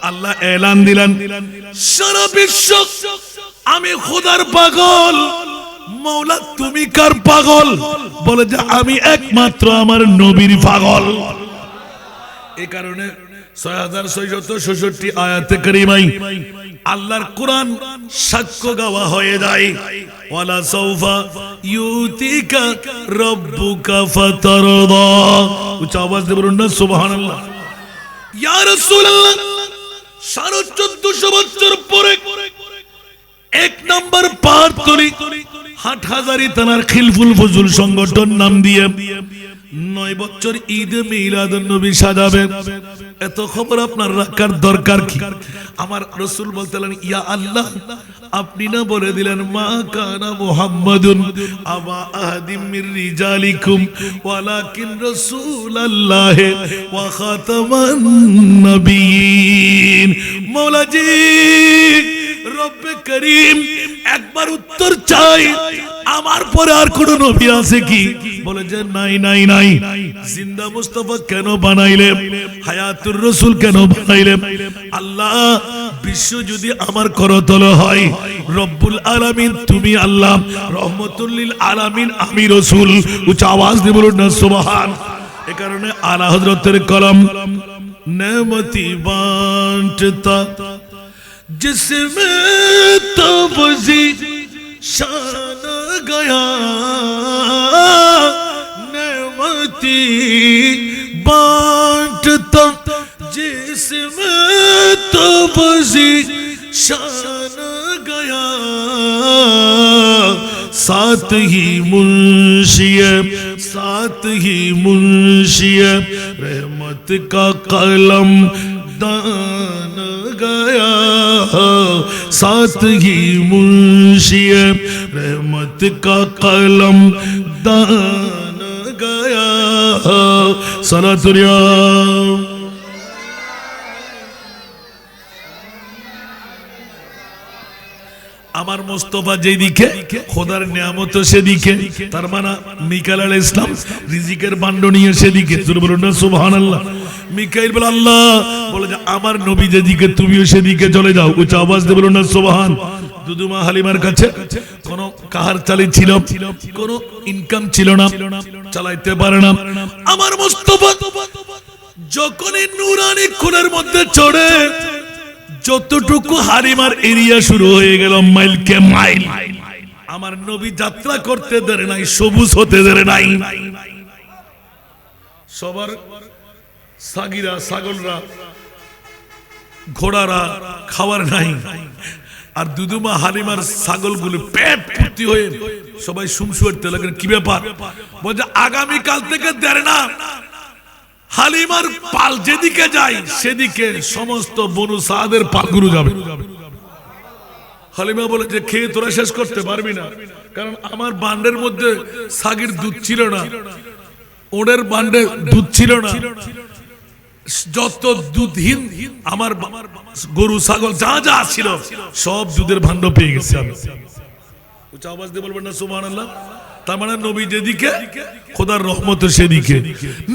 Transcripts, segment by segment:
আল্লাহ এলান দিলেন, সারা বিশ্ব আমি খোদার পাগল। মওলা তুমি কার পাগল? বলে যে আমি একমাত্র আমার নবীর পাগল। এই কারণে 6666 আয়াতে কারিমাই আল্লাহর কোরআন সাক্ষ্য গাওয়া হয়ে যায়, ওয়ালা সাউফা ইউতিকা রাব্বুকা ফাতারদা। উচ্চ আওয়াজ দিয়ে বলুন না সুবহানাল্লাহ। ইয়া রাসূলুল্লাহ, 1450 বছর পরে এক নাম্বার পাহাড়তলি হাটহাজারী থানার খিলফুল ফজল সংগঠন নাম দিয়ে 9 বছর ঈদ মিলাদুন নবী সাজাবে। এত খবর আপনার রাখার দরকার কি? আমার রাসূল বলতেন, ইয়া আল্লাহ, আপনি না বলে দিলেন মা কানা মুহাম্মাদুন আবা আহাদিম মির রিজালিকুম ওয়ালাকিন রাসূলুল্লাহ ওয়া খাতামান নবিয়্যিন। মওলাজি রব্বে করিম, একবার উত্তর চাই, আমার পরে আর কোন নবী আছে কি? বলে যে নাই নাই নাই। জিন্দা মুস্তাফা কেন বানাইলে? হায়াতুর রাসূল কেন বানাইলে? আল্লাহ, বিশ্ব যদি আমার করতল হয়, রব্বুল আলামিন তুমি আল্লাহ, রহমাতুল লিল আলামিন আমি রাসূল। উচ্চ আওয়াজ দিয়ে বলুন না সুবহান। এই কারণে আলা হযরতের কলম, নেমতি বাঁটতা जिसमें तबज़ी शान गया, नेमती बांटता जिसमें तबज़ी शान गया, साथ ही मुंशिए रहमत का कलम दान गया, साथ ही मुंशिए रहमत का कलम दान गया। सलातुल्लाह। আমার মুস্তাফা যেদিকে, খোদার নিয়ামত সেদিকে। তার মানে মিকাইল আলাইহিস সালাম রিজিকের বান্ড নিয়ে সেদিকে। বলুন না সুবহানাল্লাহ। মিকাইল বলে আল্লাহ, বলে যে আমার নবী যেদিকে তুমিও সেদিকে চলে যাও। উচ্চ আওয়াজ দিয়ে বলুন না সুবহান। দুদুমা হালিমার কাছে কোন কাহার চালি ছিল, কোন ইনকাম ছিল না, চালাইতে পারে না। আমার মুস্তাফা যখনই নূরানি খুনের মধ্যে চড়ে, যতটুকু হারিমার এরিয়া শুরু হয়ে গেল মাইল কে মাইল, আমার নবী যাত্রা করতে দেরে নাই, সবুজ হতে দেরে নাই। সবার সাগিরা, ছাগলরা, ঘোড়ারা খাবার নাই, আর দুদুমা হালিমার ছাগলগুলো পেট ভর্তি হয়ে সবাই সুমসুয়ারতে লাগেন। কি ব্যাপার? বলছে আগামীকাল থেকে দেরে না, হালিমার পাল যেদিকে যায় সেদিকে সমস্ত বনু সাদের পালগুলো যাবে। হালিমা বলে যে খেয়ে তোরা শেষ করতে পারবি না, কারণ আমার বান্ডের মধ্যে সাগির দুধ ছিল না, ওদের বান্ডে দুধ ছিল না, যত দুধহীন আমার গরু ছাগল যা যা ছিল সব দুধের ভান্ড পেয়ে গেছে। আমি উচ্চ আওয়াজ দিয়ে বলবেন না সুবহানাল্লাহ। তার মানে নবী যেদিকে, খোদার রহমত সেদিকে।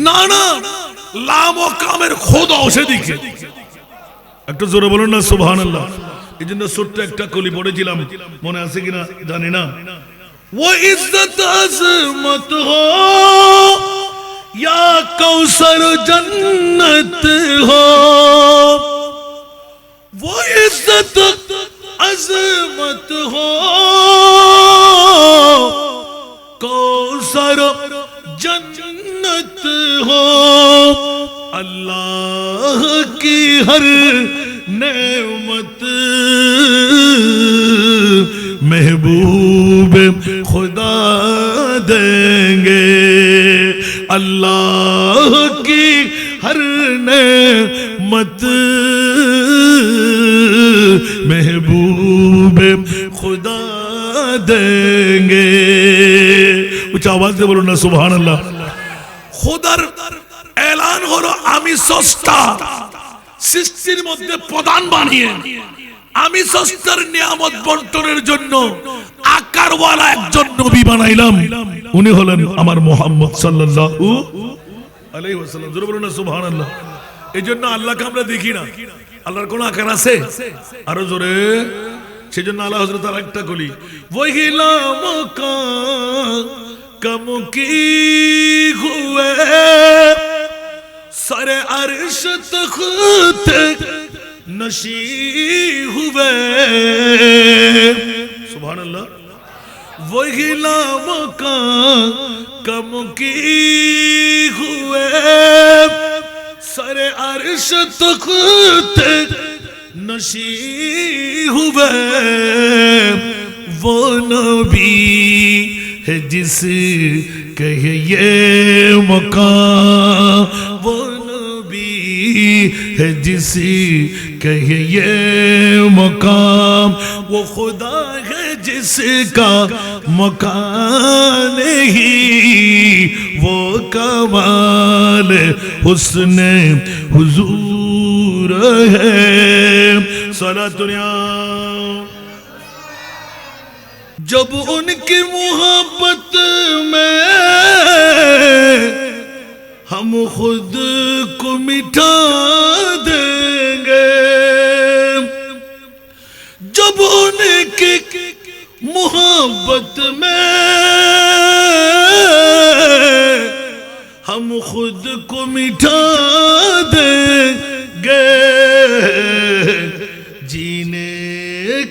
না না, লাম ও কামের খোদাও সেদিকে। একটু জোরে বলুন না সুবহানাল্লাহ। এই জন্য ছোট্ট একটা কলি পড়েছিলাম, মনে আছে কিনা জানি না। ও ইজ্জত আজমত হো या कौसर जन्नत हो, वो इज्जत अजमत हो, कौसर जन्नत हो, अल्लाह की हर नेमत महबूब खुदा देंगे, अल्लाह की हर नेमत महबूब खुदा देंगे। उच्च आवाज से बोलो ना सुभान अल्लाह। खुदार ऐलान हलो आमी सस्ता सृष्टिर मध्य प्रधान बानिये আমি সস্তার নিয়ামত বন্টনের জন্য আকারওয়ালা একজন নবী বানাইলাম। উনি হলেন আমার মুহাম্মদ সাল্লাল্লাহু আলাইহি ওয়াসাল্লাম। জোরে বলুন না সুবহানাল্লাহ। এইজন্য আল্লাহকে আমরা দেখি না, আল্লাহর কোন আকার আছে? আরো জোরে। সেজন্য আল্লাহ হযরত আরেকটা কলি ওহিলা মকাম কম কি হুয়ে সারে আরশ তখত নশি হুয়ে সুবহানাল্লাহ। ওহিলা মকাম কম কি হুয়ে सारे अर्श तख्त नशी हुए वो नबी है जिस कहे ये मकाम वो नबी है जिस कहे ये मकाम वो खुदा है जिसका मकान नहीं वो कमाल हुस्न हुजूर है सलातुनिया। जब उनकी मोहब्बत में हम खुद को मिटा देंगे जब उनकी मोहब्बत में हम खुद को मिटा देंगे जीने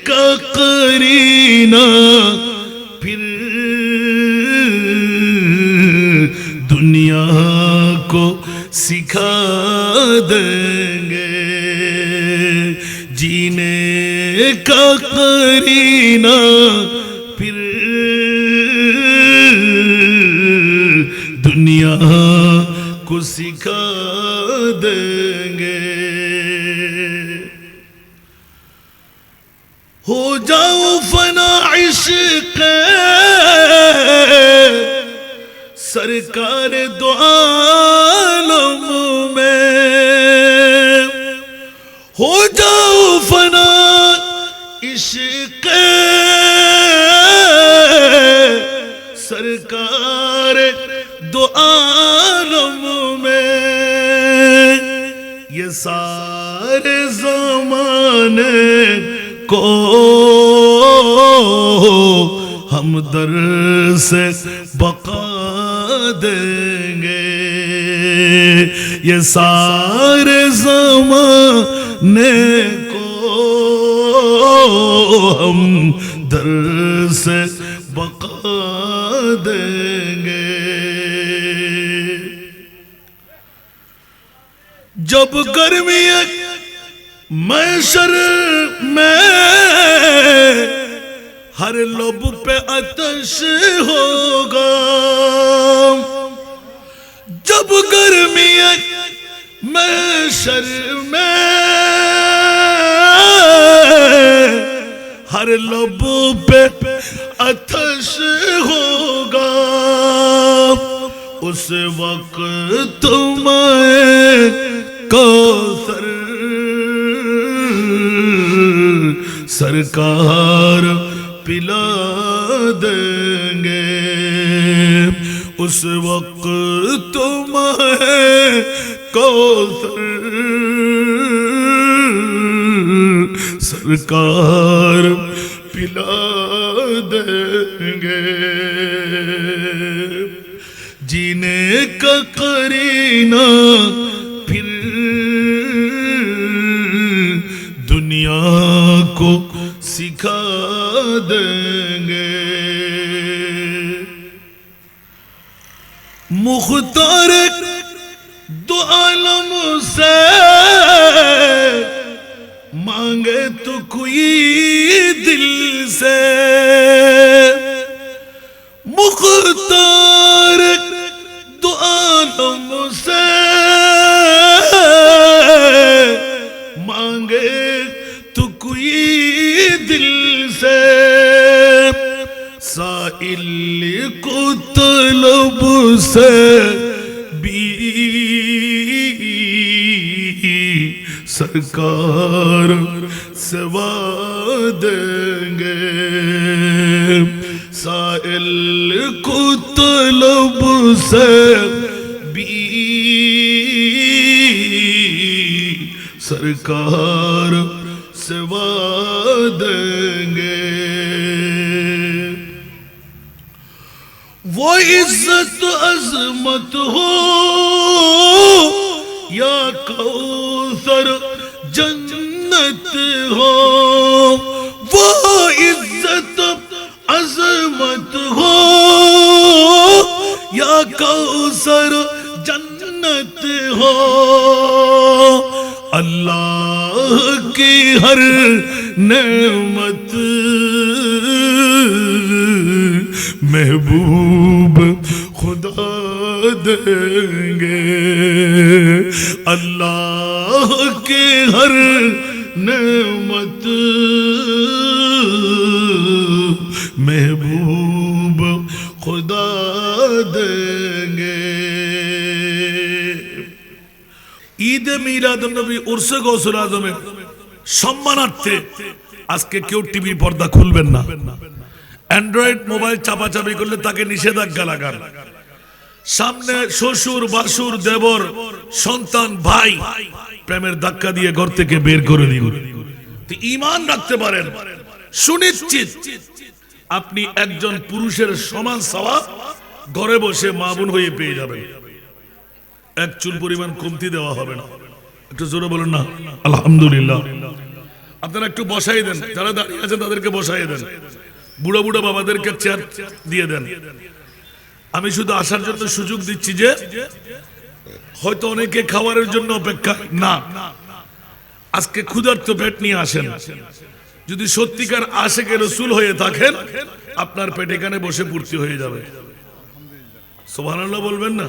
का करीना फिर दुनिया को सिखा देंगे जीने का करीना फिर दुनिया को सिखा देंगे। हो जाओ फना इश्क़ सरकार दो आलम में हो जाओ फना इश्क़ सरकार दो आलम में ये सारे ज़माने को हम दर से बका देंगे ये सारे ज़माने को हम दर से बका देंगे। जब गर्मी मैशर में हर लब पे आतश होगा जब गर्मी मैशर में हर लब पे आतश होगा उस वक्त मैं कौसर सरकार पिला देंगे उस वक्त मैं कौसर सरकार पिला देंगे जीने का करीना फिर दुनिया को सिखा देंगे। मुख्तार दो आलम से मांगे तो कोई दिल से मुख्तार दो आलम से मांगे तो कोई दिल से साइल को तलब से भी सरकार सेवा देंगे साइल को तलब से भी سرکار سوا دیں گے. وہ عزت عظمت ہو یا کوثر جنت ہو, وہ عزت عظمت ہو یا کوثر جنت ہو, اللہ کی ہر نعمت محبوب خدا دیں گے. اللہ کی ہر نعمت محبوب خدا دیں گے. ঈদে মিলাদুন্নবী উরসে গৌসুল আজমের সম্মানার্থে আজকে কেউ টিভি পর্দা খুলবেন না. অ্যান্ড্রয়েড মোবাইল চাপাচাপি করলে তাকে নিষেধাজ্ঞা লাগান. সামনে শ্বশুর বাসুর দেবর সন্তান ভাই প্রেমের ধাক্কা দিয়ে ঘর থেকে বের করে দিন. ঈমান রাখতে পারেন, সুনিশ্চিত আপনি একজন পুরুষের সমান সওয়াব ঘরে বসে মা বোন হয়ে পেয়ে যাবেন. এক চুল পরিমাণ কমতি দেওয়া হবে না. একটু জোরে বলুন না আলহামদুলিল্লাহ. আপনারা একটু বসাই দেন, যারা দাঁড়িয়ে আছেন তাদেরকে বসাই দেন, বুড়া বুড়া বাবাদেরকে চেয়ার দিয়ে দেন. আমি শুধু আসার জন্য সুযোগ দিচ্ছি যে হয়তো অনেকে খাবারের জন্য অপেক্ষা না, আজকে ক্ষুধার্ত পেট নিয়ে আসেন. যদি সত্যিকার আশিকে রাসূল হয়ে থাকেন আপনার পেট এখানে বসে পূর্তি হয়ে যাবে. সুবহানাল্লাহ বলবেন না?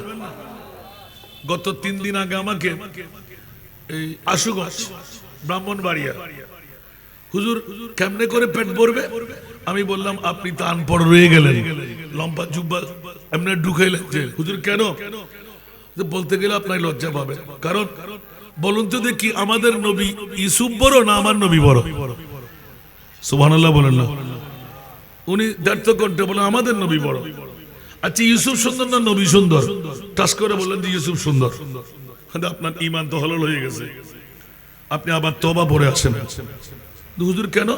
গত 3 দিন আগে আমাকে এই আশুগঞ্জ ব্রাহ্মণবাড়িয়া, হুজুর কেমনে করে পেট ভরবে? আমি বললাম আপনি তো আনপড় রয়ে গেলেন, লম্বা জুব্বা এমনি ঢুকাইলেন যে হুজুর কেন? বলতে গেলে আপনার লজ্জা পাবেন. কারণ বলুন তো দেখি আমাদের নবী ইউসুফ বড় না আমার নবী বড়? সুবহানাল্লাহ বলেন না? উনি ব্যর্থ কণ্ঠে বলেন আমাদের নবী বড়. আচ্ছা ইউসুফ সুন্দর না নবী সুন্দর? টাস করে বললেন যে ইউসুফ সুন্দর. আপনার ঈমান তো হলল হয়ে গেছে, আপনি আবার তওবা পড়ে আসেন. হুজুর কেন?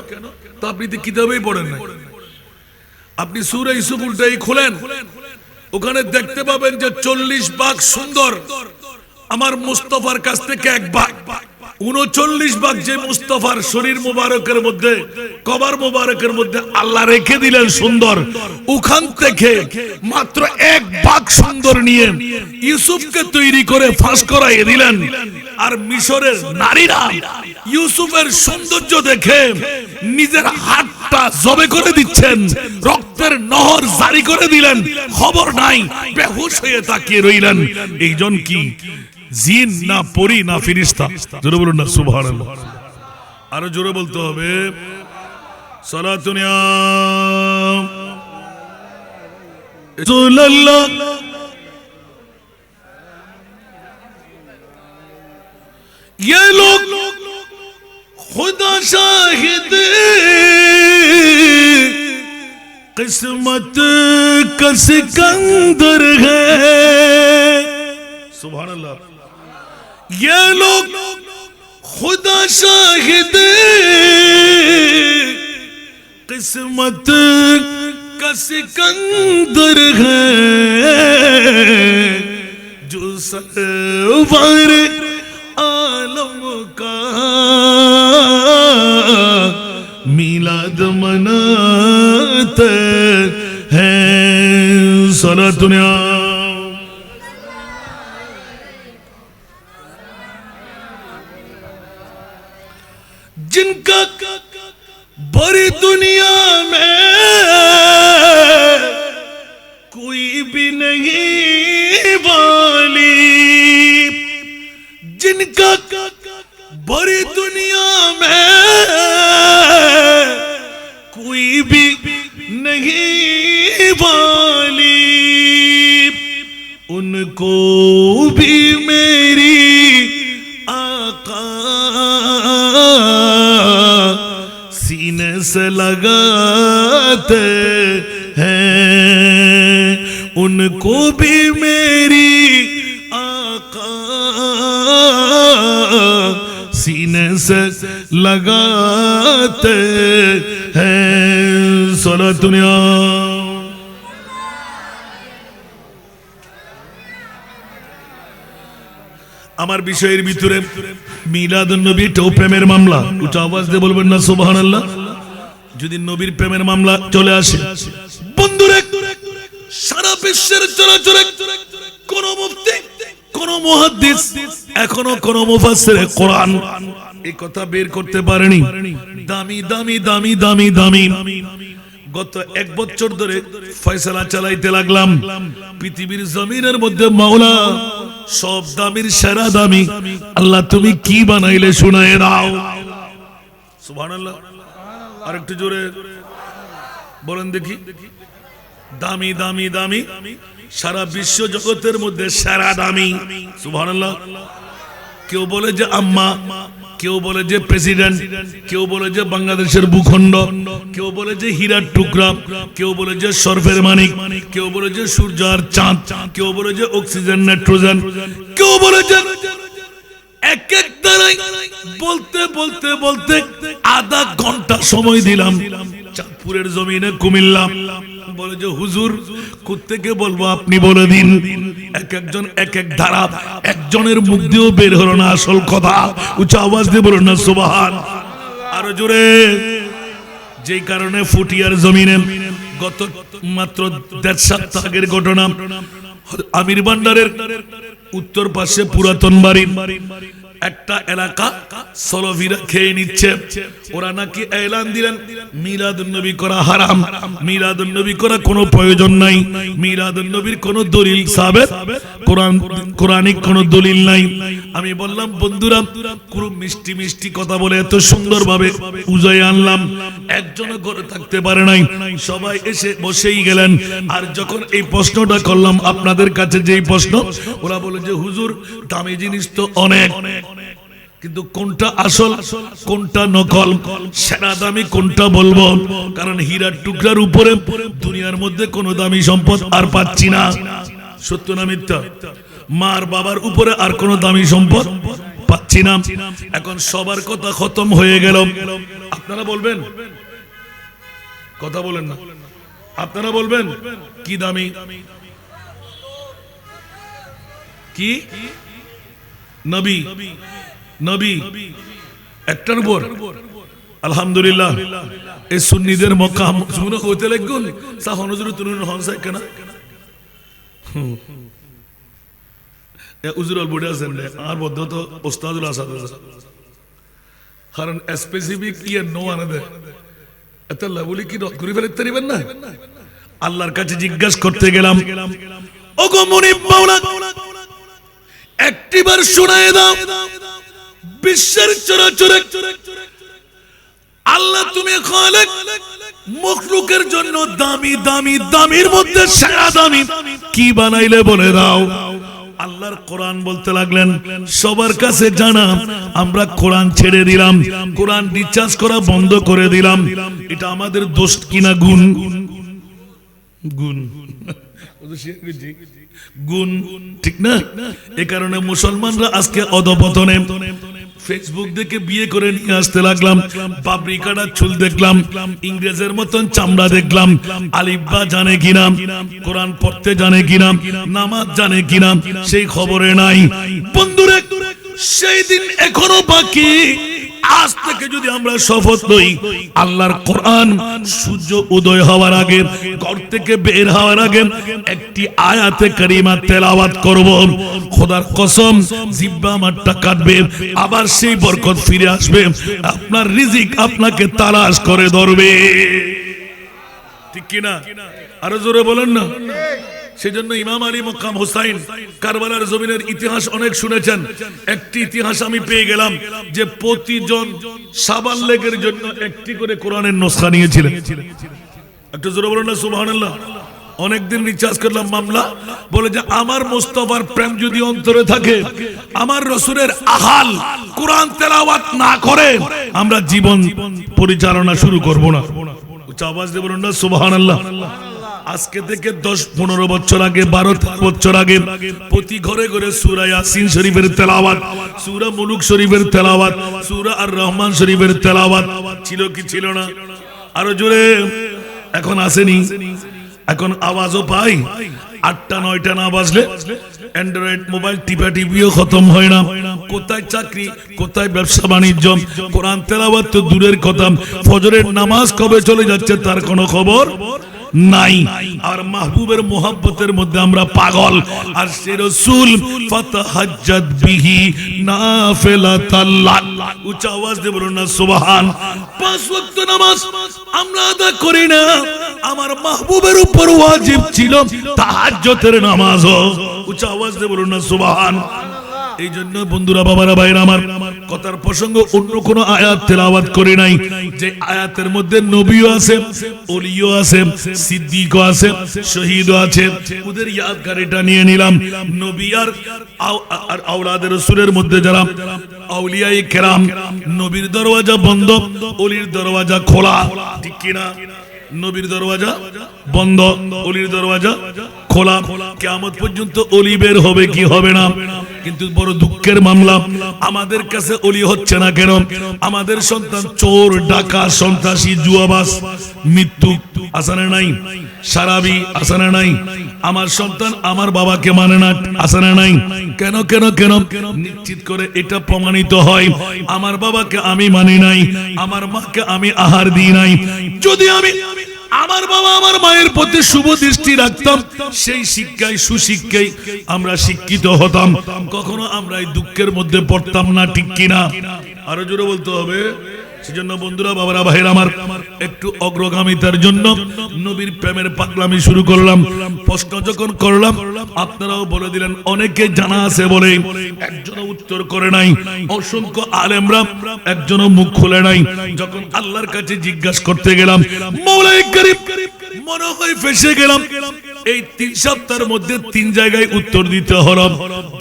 তো আপনি তো কিতাবেই পড়েন না. আপনি সূরা ইউসুফ উল্টাই খোলেন, ওখানে দেখতে পাবেন যে 40 ভাগ সুন্দর আমার মুস্তাফার কাছ থেকে 1 ভাগ, 39 ভাগ যে মুস্তাফার শরীর মুবারকের মধ্যে কবর মুবারকের মধ্যে আল্লাহ রেখে দিলেন সুন্দর, ওখান থেকে মাত্র 1 ভাগ সুন্দর নিয়ে ইউসুফকে তৈরি করে ফাঁস করাইয়ে দিলেন. আর মিশরের নারীরা ইউসুফের সৌন্দর্য দেখে নিজের হাতটা জবে করে দিচ্ছেন, রক্তের নহর জারি করে দিলেন, খবর নাই, বেহুশ হয়ে তাকিয়ে রইলেন. এইজন কি জিন না পরী না ফেরেশতা? জোরে বলুন না সুবহানাল্লাহ. আরো জোরে বলতে হবে সালাতুন ইয়া রাসূলুল্লাহ. ये लोग खुदा शाहिद किस्मत का सिकंदर है. सुभान अल्लाह. ये लोग खुदा शाहिद किस्मत का सिकंदर है, जो सरवर आलम का मिलाद मनाते हैं. सलातुन या जिनका बड़ी दुनिया में कोई भी नहीं वाली, जिनका बड़ी दुनिया में कोई भी नहीं वाली, उनको भी मेरी आका सीने से लगाते हैं, उनको भी मेरी आका सीने से लगाते हैं सलात दुनिया। আমার বিষয়ের ভিতরে মিলাদুন নবী এটাও প্রেমের মামলা। উচ্চ আওয়াজ দিয়ে বলবেন না সুবহানাল্লাহ। যদি নবীর প্রেমের মামলা চলে আসে বন্ধুরা, সারা বিশ্বের চরাচরে কোন মুফতি, কোন মুহাদ্দিস, এখনো কোন মুফাসসিরে কোরআন এই কথা বের করতে পারেনি। দামি দামি দামি দামি দামি গত 1 বছর ধরে ফয়সালা চালাইতে লাগলাম। পৃথিবীর জমিনের মধ্যে মাওলা সব দামির সেরা দামি আল্লাহ তুমি কি বানাইলে শোনায় দাও সুবহানাল্লাহ। আর একটু জোরে বলেন দেখি। দামি দামি দামি সারা বিশ্ব জগতের মধ্যে সেরা দামি সুবহানাল্লাহ। কেউ বলে যে আম্মা, কেউ বলে যে প্রেসিডেন্ট, কেউ বলে যে বাংলাদেশের ভূখণ্ড, কেউ বলে যে হীরার টুকরা, কেউ বলে যে সর্ফের মানিক, কেউ বলে যে সূর্য আর চাঁদ, কেউ বলে যে অক্সিজেন নাইট্রোজেন, কেউ বলে যে এক এক দ্বারাই বলতে বলতে বলতে আধা ঘন্টা সময় দিলাম। চাঁদপুরের জমিনে কুমিল্লা বলে যে হুজুর কোত্থেকে বলবো আপনি বলে দিন। এক একজন এক এক ধারা, একজনের মুখ দিয়েও বের হলো না আসল কথা। উচ্চ আওয়াজ দিয়ে বলুন না সুবহান। আরো জোরে। যেই কারণে ফুটিয়ার জমিনে গত মাত্র 1.5 সপ্তাহ আগের ঘটনা, আমির ভান্ডারের উত্তর পাশে পুরাতন বাড়ি একটা এলাকা সলভিরা খেয়ে নিচ্ছে। ওরা নাকি এলান দিলেন মিলাদুন নবী করা হারাম, মিলাদুন নবী করা কোনো প্রয়োজন নাই, মিলাদুন নবীর কোনো দলিল সাবেত কোরআনিক কোনো দলিল নাই। আমি বললাম বন্ধুরা, খুব মিষ্টি মিষ্টি কথা বলে এত সুন্দরভাবে বুঝাই আনলাম, একজনও ঘরে থাকতে পারে নাই, সবাই এসে বসেই গেলেন। আর যখন এই প্রশ্নটা করলাম আপনাদের কাছে, যেই প্রশ্ন, ওরা বলে যে হুজুর দামি জিনিস তো অনেক, কিন্তু কোনটা আসল কোনটা নকল, সেরা দামি কোনটা বলবো? কারণ হীরার টুকরার উপরে দুনিয়ার মধ্যে কোন দামি সম্পদ আর পাচ্ছি না। সত্য না মিথ্যা? মার বাবার উপরে আর কোন দামি সম্পদ পাচ্ছি না। এখন সবার কথা খতম হয়ে গেল। আপনারা বলবেন, কথা বলেন না, আপনারা বলবেন কি দামি? কি নবী? নবী একটার উপর আলহামদুলিল্লাহ। এই সুন্নিদের মক্কাম শুনো হতে লাগুন সা হনজুর তুনুন হনসা কেন এ উজুরুল বডি আছেন আর বদ্ধ তো উস্তাদুল আসাদ, কারণ স্পেসিফিক ইয়ে নো আনাদে এত লাগুলি কি রদ করে ফেলতে পারবেন না। আল্লাহর কাছে জিজ্ঞাসা করতে গেলাম, ওগো মুনিব মাওলা একটিবার শোনায় দাও, বিশ্বের চরাচরে আল্লাহ তুমি খালেক, মখলুকের জন্য দামি দামি দামির মধ্যে সেরা দামি কি বানাইলে বলে দাও। আল্লাহর কোরআন বলতে লাগলেন, সবার কাছে জানা আমরা কোরআন ছেড়ে দিলাম, কোরআন রিচার্জ করা বন্ধ করে দিলাম। এটা আমাদের দোষ কিনা গুণ? গুণ গুণ, ঠিক না? এ কারণে মুসলমানরা আজকে অধপতনে। ফেসবুক দেখে বিয়ে করে নিয়ে আসতে লাগলাম, বাবরি কাটা চুল দেখলাম, ইংরেজের মতন চামড়া দেখলাম, আলিফবা জানে কিনা, কোরআন পড়তে জানে কিনা, নামাজ জানে কিনা সেই খবরে নাই। বন্ধুরা সেই দিন এখনো বাকি। আজ থেকে যদি আমরা শপথ লই, আল্লাহর কোরআন সূর্য উদয় হওয়ার আগে, ঘর থেকে বের হওয়ার আগে একটি আয়াতে কারিমা তেলাওয়াত করব, খোদার কসম জিহ্বা আমারটা কাটবে, আবার সেই বরকত ফিরে আসবে, আপনার রিজিক আপনাকে তালাশ করে ধরবে। ঠিক কিনা? আরো জোরে বলেন না। সেজন্য ইমাম আলী মক্কাম হুসাইন কারবালার জমিনের ইতিহাস অনেক শুনেছেন। একটি ইতিহাস আমি পেয়ে গেলাম যে প্রতিজন সাবান লেগের জন্য একটি করে কোরআনের নসখা নিয়েছিলেন। একটু জোরে বলেন না সুবহানাল্লাহ। অনেকদিন রিচার্জ করলাম মামলা, বলে যে আমার মুস্তাফার প্রেম যদি অন্তরে থাকে, আমার রাসূলের আহাল কোরআন তেলাওয়াত না করে আমরা জীবন পরিচালনা শুরু করব না। উচ্চ আওয়াজ দিয়ে বলুন না সুবহানাল্লাহ। আজকে থেকে 10-15 বছর আগে, 12 বছর আগে প্রতি ঘরে ঘরে সূরা ইয়াসিন শরীফের তেলাওয়াত, সূরা মুলুক শরীফের তেলাওয়াত, সূরা আর রহমান শরীফের তেলাওয়াত ছিল কি ছিল না? আরো জোরে। এখন আসেনি, এখন আওয়াজও পাই। 8টা-9টা না বাজলে অ্যান্ড্রয়েড মোবাইল টিপা টিপিও খতম হয় না। কোথায় চাকরি, কোথায় ব্যবসা বাণিজ্য, কোরআন তেলাওয়াত তো দূরের কথা, ফজরের নামাজ কবে চলে যাচ্ছে তার কোনো খবর নাই। আর মাহবুবের মোহাব্বতের মধ্যে আমরা পাগল। আর সে রাসূল ফাতাহাজ্জাত বিহি নাফিলাতাল্লাহ, উচ্চ আওয়াজ দিয়ে বলুন না সুবহান। 5 ওয়াক্ত নামাজ আমরা আদা করি না, আমার মাহবুবের উপর ওয়াজিব ছিল তাহাজ্জুদের নামাজও। উচ্চ আওয়াজ দিয়ে বলুন না সুবহান। এই জন্য বন্ধুরা, বাবারা, ভাইরা আমার, কথার প্রসঙ্গ অন্য কোন আয়াত তেলাওয়াত করে নাই, যে আয়াতের মধ্যে নবীও আছে, ওলিও আছে, সিদ্দিকও আছে, শহীদও আছে, ওদের ইয়াদগারিটা নিয়ে নিলাম। নবী আর আওলাদের রাসূলের মধ্যে যারা আউলিয়ায়ে কেরাম, নবীর দরওয়াজা বন্ধ, ওলির দরওয়াজা খোলা, ঠিক কি না? নবীর দরওয়াজা বন্ধ, ওলির দরওয়াজা খোলা। কিয়ামত পর্যন্ত ওলি বের হবে কি হবে না? কিন্তু বড় দুঃখের মামলা, আমাদের কাছে ওলি হচ্ছে না কেন? আমাদের সন্তান চোর, ডাকাত, সন্ত্রাসী, জুয়াবাজ, মৃত্যু আসানে নাই, সারাবি আসানে নাই। আমার সন্তান আমার বাবাকে মানে না, আসানে নাই। কেন কেন কেন? নিশ্চিত করে এটা প্রমাণিত হয়, আমার বাবাকে আমি মানি নাই, আমার মাকে আমি আহার দিই নাই। যদি আমি আমার বাবা আমার মায়ের প্রতি শুভ দৃষ্টি রাখতাম, সেই শিক্ষায়, সুশিক্ষায় আমরা শিক্ষিত হতাম, কখনো আমরা এই দুঃখের মধ্যে পড়তাম না, ঠিক কিনা? আরো জোরে বলতে হবে। সেজন্য বন্ধুরা, বাবারা, ভাইরা আমার, একটু অগ্রগামিতার জন্য নবীর প্রেমের পাগলামি শুরু করলাম। প্রশ্ন যখন করলাম, আপনারাও বলে দিলেন, অনেকে জানা আছে বলে একজনও উত্তর করে নাই, অসংখ্য আলেমরা একজনও মুখ খুলে নাই। যখন আল্লাহর কাছে জিজ্ঞাসা করতে গেলাম, মওলাই করিম মনে হয় ফেসে গেলাম। এই 3 সপ্তাহের মধ্যে 3 জায়গায় উত্তর দিতে হলো।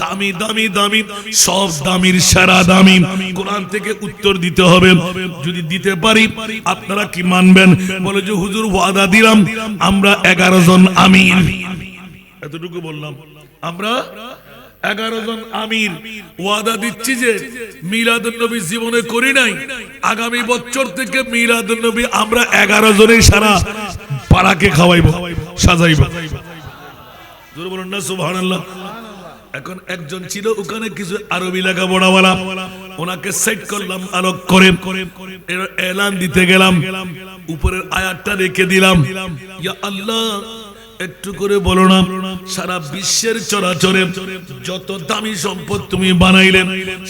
দামি দামি দামি, সব দামির সেরা দামি কোরআন থেকে উত্তর দিতে হবে। যদি দিতে পারি আপনারা কি মানবেন? বলে যে হুজুর ওয়াদা দিলাম আমরা 11 জন আমির। এতটুকু বললাম, আমরা 11 জন আমির ওয়াদা দিচ্ছি যে মিলাদুন নবী জীবনে করি নাই, আগামী বছর থেকে মিলাদুন নবী আমরা 11 জনের সারা পাড়াকে খাওয়াইবো, সাজাইবো। জোরে বলুন না সুবহানাল্লাহ। এখন একজন ছিল ওখানে কিছু আরবি লেখাপড়াওয়ালা, ওনাকে সেট করলাম আলোক করে, এলান দিতে গেলাম, উপরের আয়াতটা রেখে দিলাম, ইয়া আল্লাহ একটু করে বলো না, সারা বিশ্বের চরাচরে যত দামি সম্পদ তুমি বানাইলেন,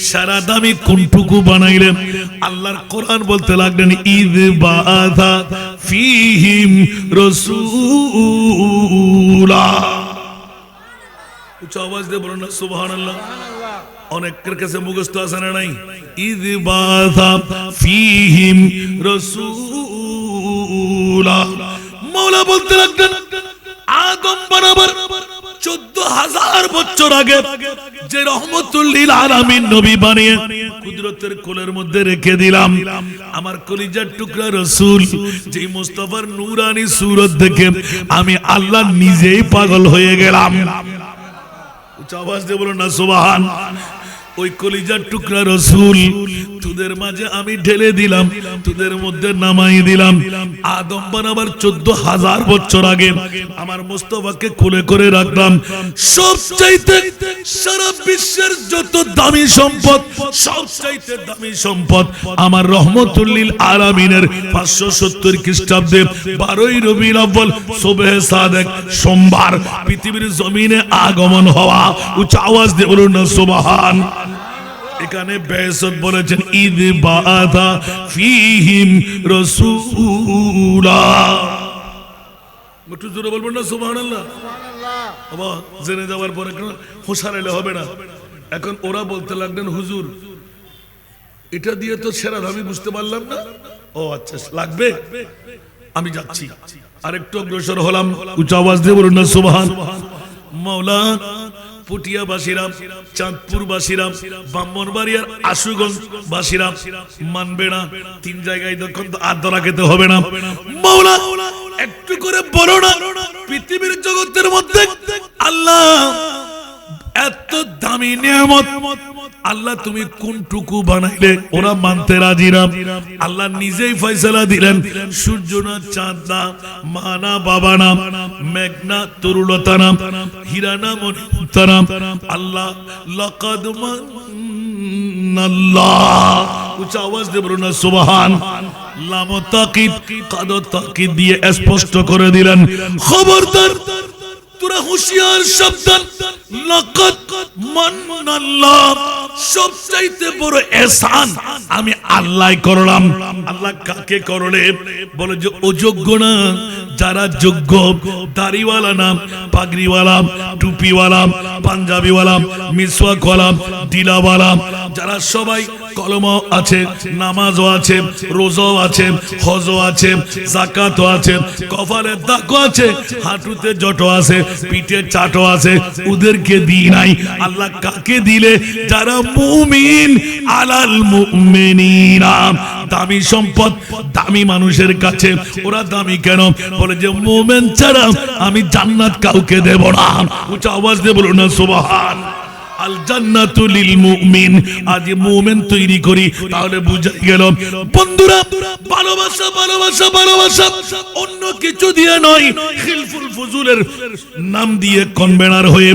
সারা দামি কোনটুকু বানাইলেন? আল্লাহর কোরআন বলতে লাগলেন, ইদ বাআথা ফীহিম রাসূলা। উচ্চ আওয়াজ দিয়ে বলুন না সুবহানাল্লাহ। অনেকের কাছে মুখস্থ আছে না নাই? ইদ বাআথা ফীহিম রাসূলা। মাওলা বলতে লাগলেন, আদম বানাবার 14,000 বছর আগে যে রহমতুল লিল আলামিন নবী বানিয়ে কুদরতের কোলের মধ্যে রেখে দিলাম, আমার কলিজার টুকরা রাসূল, যে মুস্তাফার নূরানি সুরত দেখে আমি আল্লাহ নিজেই পাগল হয়ে গেলাম। উচ্চ আওয়াজ দিয়ে বলুন না সুবহান। ওই কলিজার টুকরা রাসূল তোদের মাঝে আমি ঢেলে দিলাম, তোদের মধ্যে নামাই দিলাম। আদম বানাবার 14,000 বছর আগে আমার মুস্তাফাকে কোলে করে রাখলাম। সবচাইতে সারা বিশ্বের যত দামি সম্পদ, সবচাইতে দামি সম্পদ আমার রহমতুল লিল আলামিনের 570 খ্রিস্টাব্দে 12ই রবিউল আউয়াল সুবহে সাদেক সোমবার পৃথিবীর জমিনে আগমন হওয়া। উচ্চ আওয়াজ দিয়ে বলুন না সুবহান। এখানে বেসত বলেছেন, ইদ বাআথা ফীহিম রাসূলা। একটু জোরে বলবেন না সুবহানাল্লাহ। বাবা জেনে যাওয়ার পরে কেন হোসারাইলে হবে না। এখন ওরা বলতে লাগলেন, হুজুর এটা দিয়ে তো সেরা আমি বুঝতে পারলাম না। ও আচ্ছা লাগবে, আমি যাচ্ছি। আরেকটু অগ্রসর হলাম। উচ্চ আওয়াজ দিয়ে বলুন না সুবহান। মাওলা পুটিয়া বাসীরা, চাঁদপুর বাসীরা, ব্রাহ্মণবাড়িয়ার আশুগঞ্জ বাসীরা মানবে না। 3 জায়গায় তখন তো আর ধরা খেতে হবে না। মাওলা একটু করে বলো না পৃথিবীর জগতের মধ্যে আল্লাহ এত দামি নিয়ামত আল্লাহ তুমি কোনটুকু বানাইলে ওরা মানতে রাজি না। আল্লাহ নিজেই ফয়সালা দিলেন সূর্য না চাঁদ না মা না বাবা না মেঘ না তরুলতা না হীরা না মণিমুক্তা না আল্লাহ লাকাদ মান্নাল্লাহ উচ্চ আওয়াজ দিয়ে বলুন না সুবহান লাম তাকিদ কাদ তাকিদ দিয়ে স্পষ্ট করে দিলেন খবরদার তোরা হুঁশিয়ার সাবধান লাকাদ মান্নাল্লাহ সবচাইতে বড় ihsan আমি আল্লাহই করলাম। আল্লাহ কাকে করলে বলে যে অযোগ্য না যারা যোগ্য দাড়িওয়ালা না পাগড়িওয়ালা টুপিওয়ালা পাঞ্জাবিওয়ালা মিসওয়াকওয়ালা ডিলাওয়ালা যারা সবাই কলমও আছে নামাজও আছে রোজাও আছে হজও আছে যাকাতও আছে কপালে দাগও আছে হাঁটুতে জটও আছে পিঠে চাটও আছে ওদেরকে দিই নাই। আল্লাহ কাকে দিলে যারা মুমিন আলাল মুমিনিনা দামি সম্পদ দামি মানুষের কাছে ওরা দামি কেন বলে যে মুমিন ছাড়া আমি জান্নাত কাউকে দেব না। উচ্চ আওয়াজ দিয়ে বলুন না সুবহান আল জান্নাতু লিল মুমিন। আজ মুমিন তৈরি করি তাহলে বুঝা গেল বন্ধুরা ভালোবাসা ভালোবাসা ভালোবাসা অন্য কিছু দিয়ে নয় খিলফুল ফুজুলের নাম দিয়ে কনভেনার হয়ে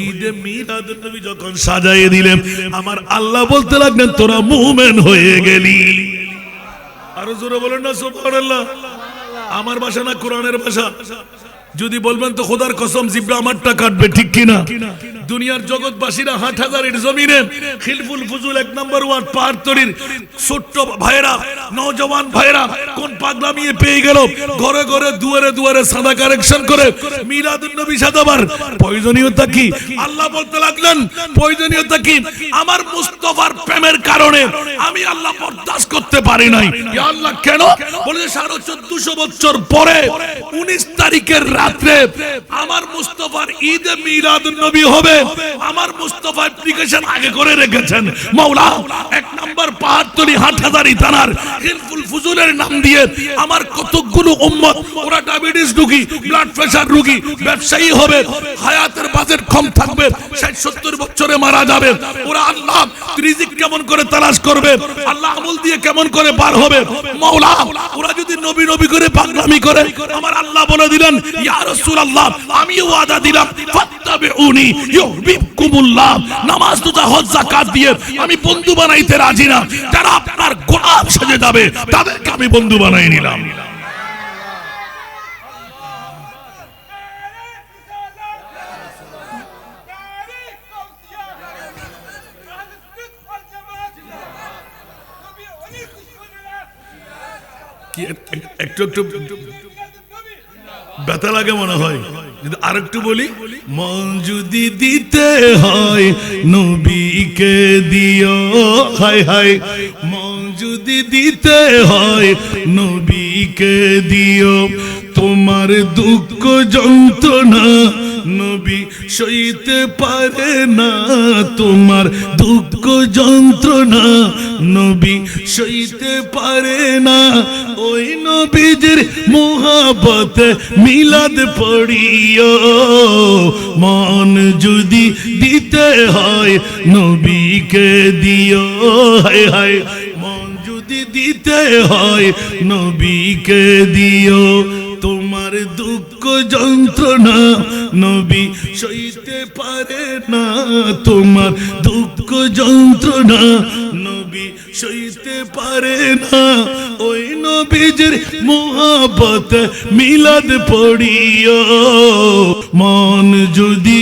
ঈদে মিলাদুন নবী যখন সাজায়ে দিলেন আমার আল্লাহ বলতে লাগলেন তোরা মুমিন হয়ে গেলি। আরো জোরে বলেন না সুবহানাল্লাহ। আমার ভাষা না কোরআনের ভাষা যদি বলবেন তো খোদার কসম জিব্রা আমারটা কাটবে ঠিক কিনা। দুনিয়ার জগৎবাসীরা হাটহাজারের জমিনে খিলফুল ফুজুল 1 নম্বর ওয়ার্ড পাহাড়তলির ছোট্ট ভাইরা নওজওয়ান ভাইরা কোন পাগলামিয়ে পেয়ে গেল ঘরে ঘরে দুয়ারে দুয়ারে সাদা কালেকশন করে মিলাদুন নবী সাজাবার প্রয়োজনীয়তা কি? আল্লাহ বলতে লাগলেন প্রয়োজনীয়তা কি? আমার মুস্তাফার প্রেমের কারণে আমি আল্লাহ বরদাস্ত করতে পারি নাই। ইয়া আল্লাহ কেন? বলে 1450 বছর পরে 19 তারিখের রাতে আমার মুস্তাফার ঈদে মিলাদুন নবী হবে। আমার মুস্তাফা অ্যাপ্লিকেশন আগে করে রেখেছেন মাওলা 1 নম্বর পাহাড়তলি হাটহাজারি থানার খিলফুল ফুজুলের নাম দিয়ে আমার কতগুলো উম্মত ওরা ডায়াবেটিস রোগী ব্লাড প্রেসার রোগী ব্যবসায়ী হবে হায়াতের বাজেট কম থাকবে 60-70 বছরে মারা যাবে ওরা আল্লাহ রিজিক কেমন করে তালাশ করবে আল্লাহ আমল দিয়ে কেমন করে পার হবে মাওলা ওরা যদি নবী নবী করে পাগলামি করে আমার আল্লাহ বলে দিলেন ইয়া রাসূলুল্লাহ আমি ওয়াদা দিলাম ফাত্তাবিউনি ইউহিব্বুকুমুল্লাহ নামাজ রোজা হজ যাকাত দিয়ে আমি বন্ধু বানাইতে রাজি না। যারা আপনার গোলাম সেজে যাবে তাদেরকে আমি বন্ধু বানাই নিলাম। কি একটু একটু ব্যথা লাগে মনে হয় যদি আরেকটু বলি মন যদি দিতে হয় নবীকে দিও হায় হায় মন যদি দিতে হয় নবীকে দিও তোমার দুঃখ যন্ত্রণা নবী সইতে পারে না তোমার দুঃখ যন্ত্রণা নবী সইতে পারে না ওই নবীজির মোহাব্বতে মিলাদ পড়িও মন যদি দিতে হয় নবীকে দিও হায় হায় মন যদি দিতে হয় নবীকে দিও তোমার দুঃখ যন্ত্রণা নবী সইতে পারে না তোমার দুঃখ যন্ত্রণা নবী সইতে পারে না ওই নবীজির মোহাব্বত মিলাদ পড়িও মন যদি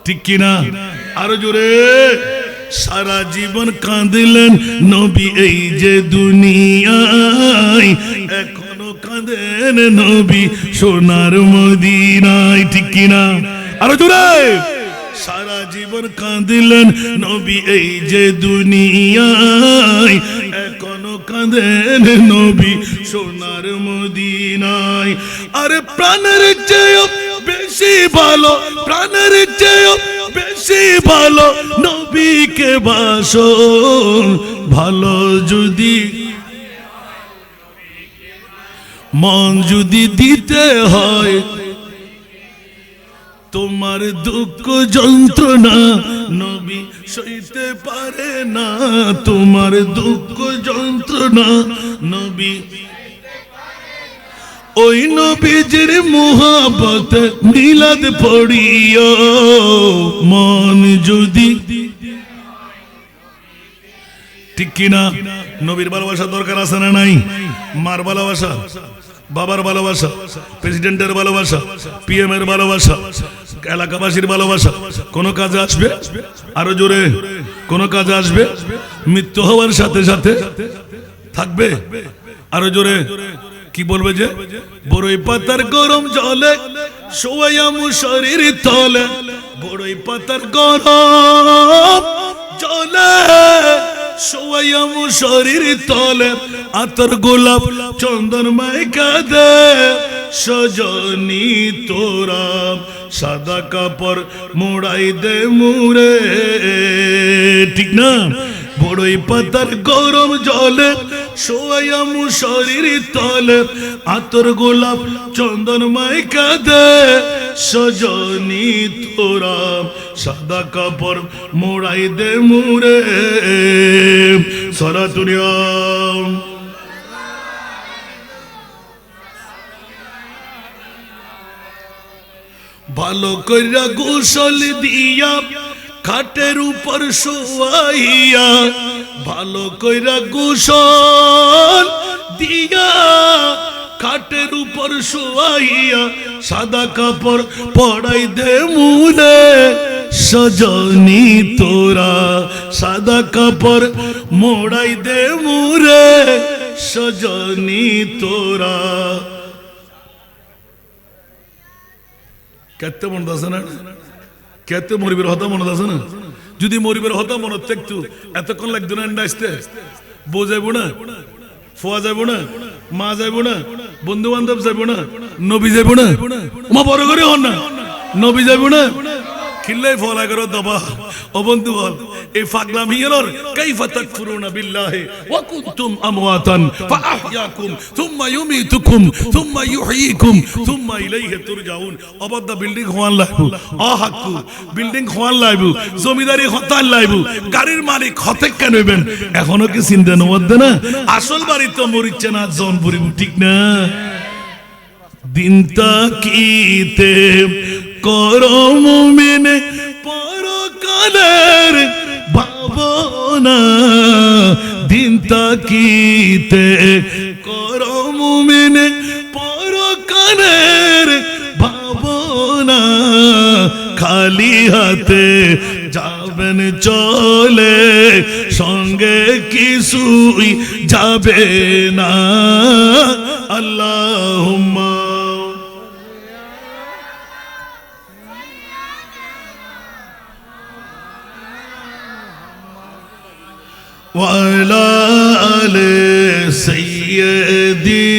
ঠিক কিনা আরো জোরে সারা জীবন কাঁদলেন নবী এই যে দুনিয়ায় এখনো কাঁদেন নবী সোনার মদিনায় ঠিক কিনা আরো জোরে সারা জীবন কাঁদলেন নবী এই যে দুনিয়ায় এখনো কাঁদেন নবী সোনার মদিনায় আরে প্রাণের চেয়েও বেশি ভালো প্রাণের চেয়েও বেশি ভালো নবীকে বাসো ভালো যদি মন যদি দিতে হয় তোমার দুঃখ যন্ত্রণা নবী সইতে পারে না, তোমার দুঃখ যন্ত্রণা নবী, ওই নবীজির মুহাব্বত মিলাদ পড়িও। মন যদি, ঠিক কিনা? নবীর ভালোবাসা দরকার আছে না নাই? মার ভালোবাসা, বাবার ভালোবাসা, প্রেসিডেন্টের ভালোবাসা, পিএম এর ভালোবাসা, এলাকাবাসীর ভালোবাসা কোন কাজে আসবে? আরো জোরে, কোন কাজে আসবে? মৃত্যু হওয়ার সাথে সাথে থাকবে। আরো জোরে কি বলবে? যে বড়ই পাতার গরম জলে শোয়ামু শরীর তলে, বড়ই পাতার গরম জলে শোয়ামু শরীর তলে, আতর গোলাপ চন্দন মাইকা দে সজনী তোরা, সাদা কাপড় মোড়াই দে মুরে, ঠিক না? বড়ই পাতার গরম জলে শোয়ামু শরীর তলে, আতর গোলাপ চন্দন মাইকা দে সজনী তোরা, সাদা কাপড় মোড়াই দে মুরে। সরাতুনিয়া ভালো কইরা গোসল দিয়া খাটের উপর শোয়াইয়া, ভালো কইরা গোসল দিয়া খাটের উপর শোয়াইয়া, সাদা কাপড় পড়াই দে মুরে সজনী তোরা, সাদা কাপড় মোড়াই দে মুরে সজনী তোরা। কেতে মনে আছে না? কেতে মরিবের হতা মনে আছে না? যদি মরিবের হতা মনে থাকতো এতক্ষণ লাগতো না আসতে? বউ যাইব না, ফোয়া যাইব না, মা যাইব না, বন্ধু বান্ধব যাইব না, নবী যাইব না, মা বড় করে হন না, নবী যাইব না, খিল্লাই ফলা করো দবা। ও বন্ধু বল, এই ফাগলামি এর কাইফা তাকফুরুনা বিল্লাহি ওয়া কুনতুম আমওয়াতান ফাআহইয়াকুম সুম্মা ইউমিতুকুম সুম্মা ইউহয়িকুম সুম্মা ইলাইহি তুরজাউন। অবদা বিল্ডিং হওয়ান লাইবু, অহাক্কু বিল্ডিং হওয়ান লাইবু, জমিদারি হতান লাইবু, গাড়ির মালিক হতে কেন হইবেন? এখনো কি চিন্তা নবদ্দে না? আসল বাড়ি তো মরিচ্ছে না, জনপুরি, ঠিক না? দিন তাকিতে করো মুমিন পরকালের ভাবনা, দিন তাকিতে করো মুমিন পরকালের ভাবনা, খালি হাতে যাবেন চলে সঙ্গে কিছুই যাবে না। আল্লাহুম্মা ওয়ালা আলে সাইয়্যিদিনা।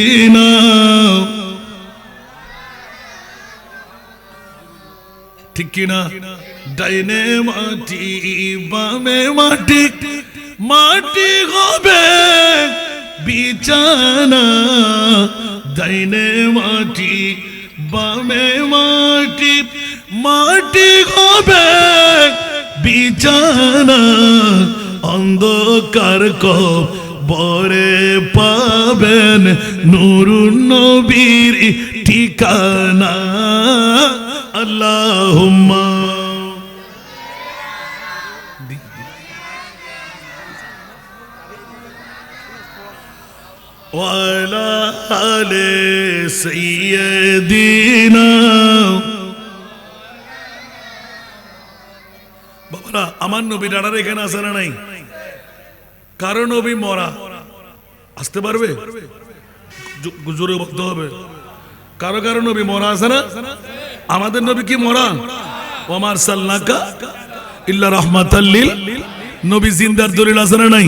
ঠিক কিনা? ডাইনে মাটি বামে মাটি, মাটি হবে বিছানা, ডাইনে মাটি বামে মাটি, মাটি হবে বিছানা, অন্ধকার কবরে পাবেন নূরুন নবীর ঠিকানা। আল্লাহুম্মা ওয়ালা আলে সাইয়্যিদিনা। বাবারা, আমার নবী ডাড়ার এখানে আছে না নাই? কারো নবী মরা, আসতে পারবে? জোরে বলতে হবে। কারো কারো নবী মরা আছে না? আমাদের নবী কি মরা? ওয়া মা আরসালনাকা ইল্লা রাহমাতাল লিল। নবী জিন্দার দলিল আছে না নাই?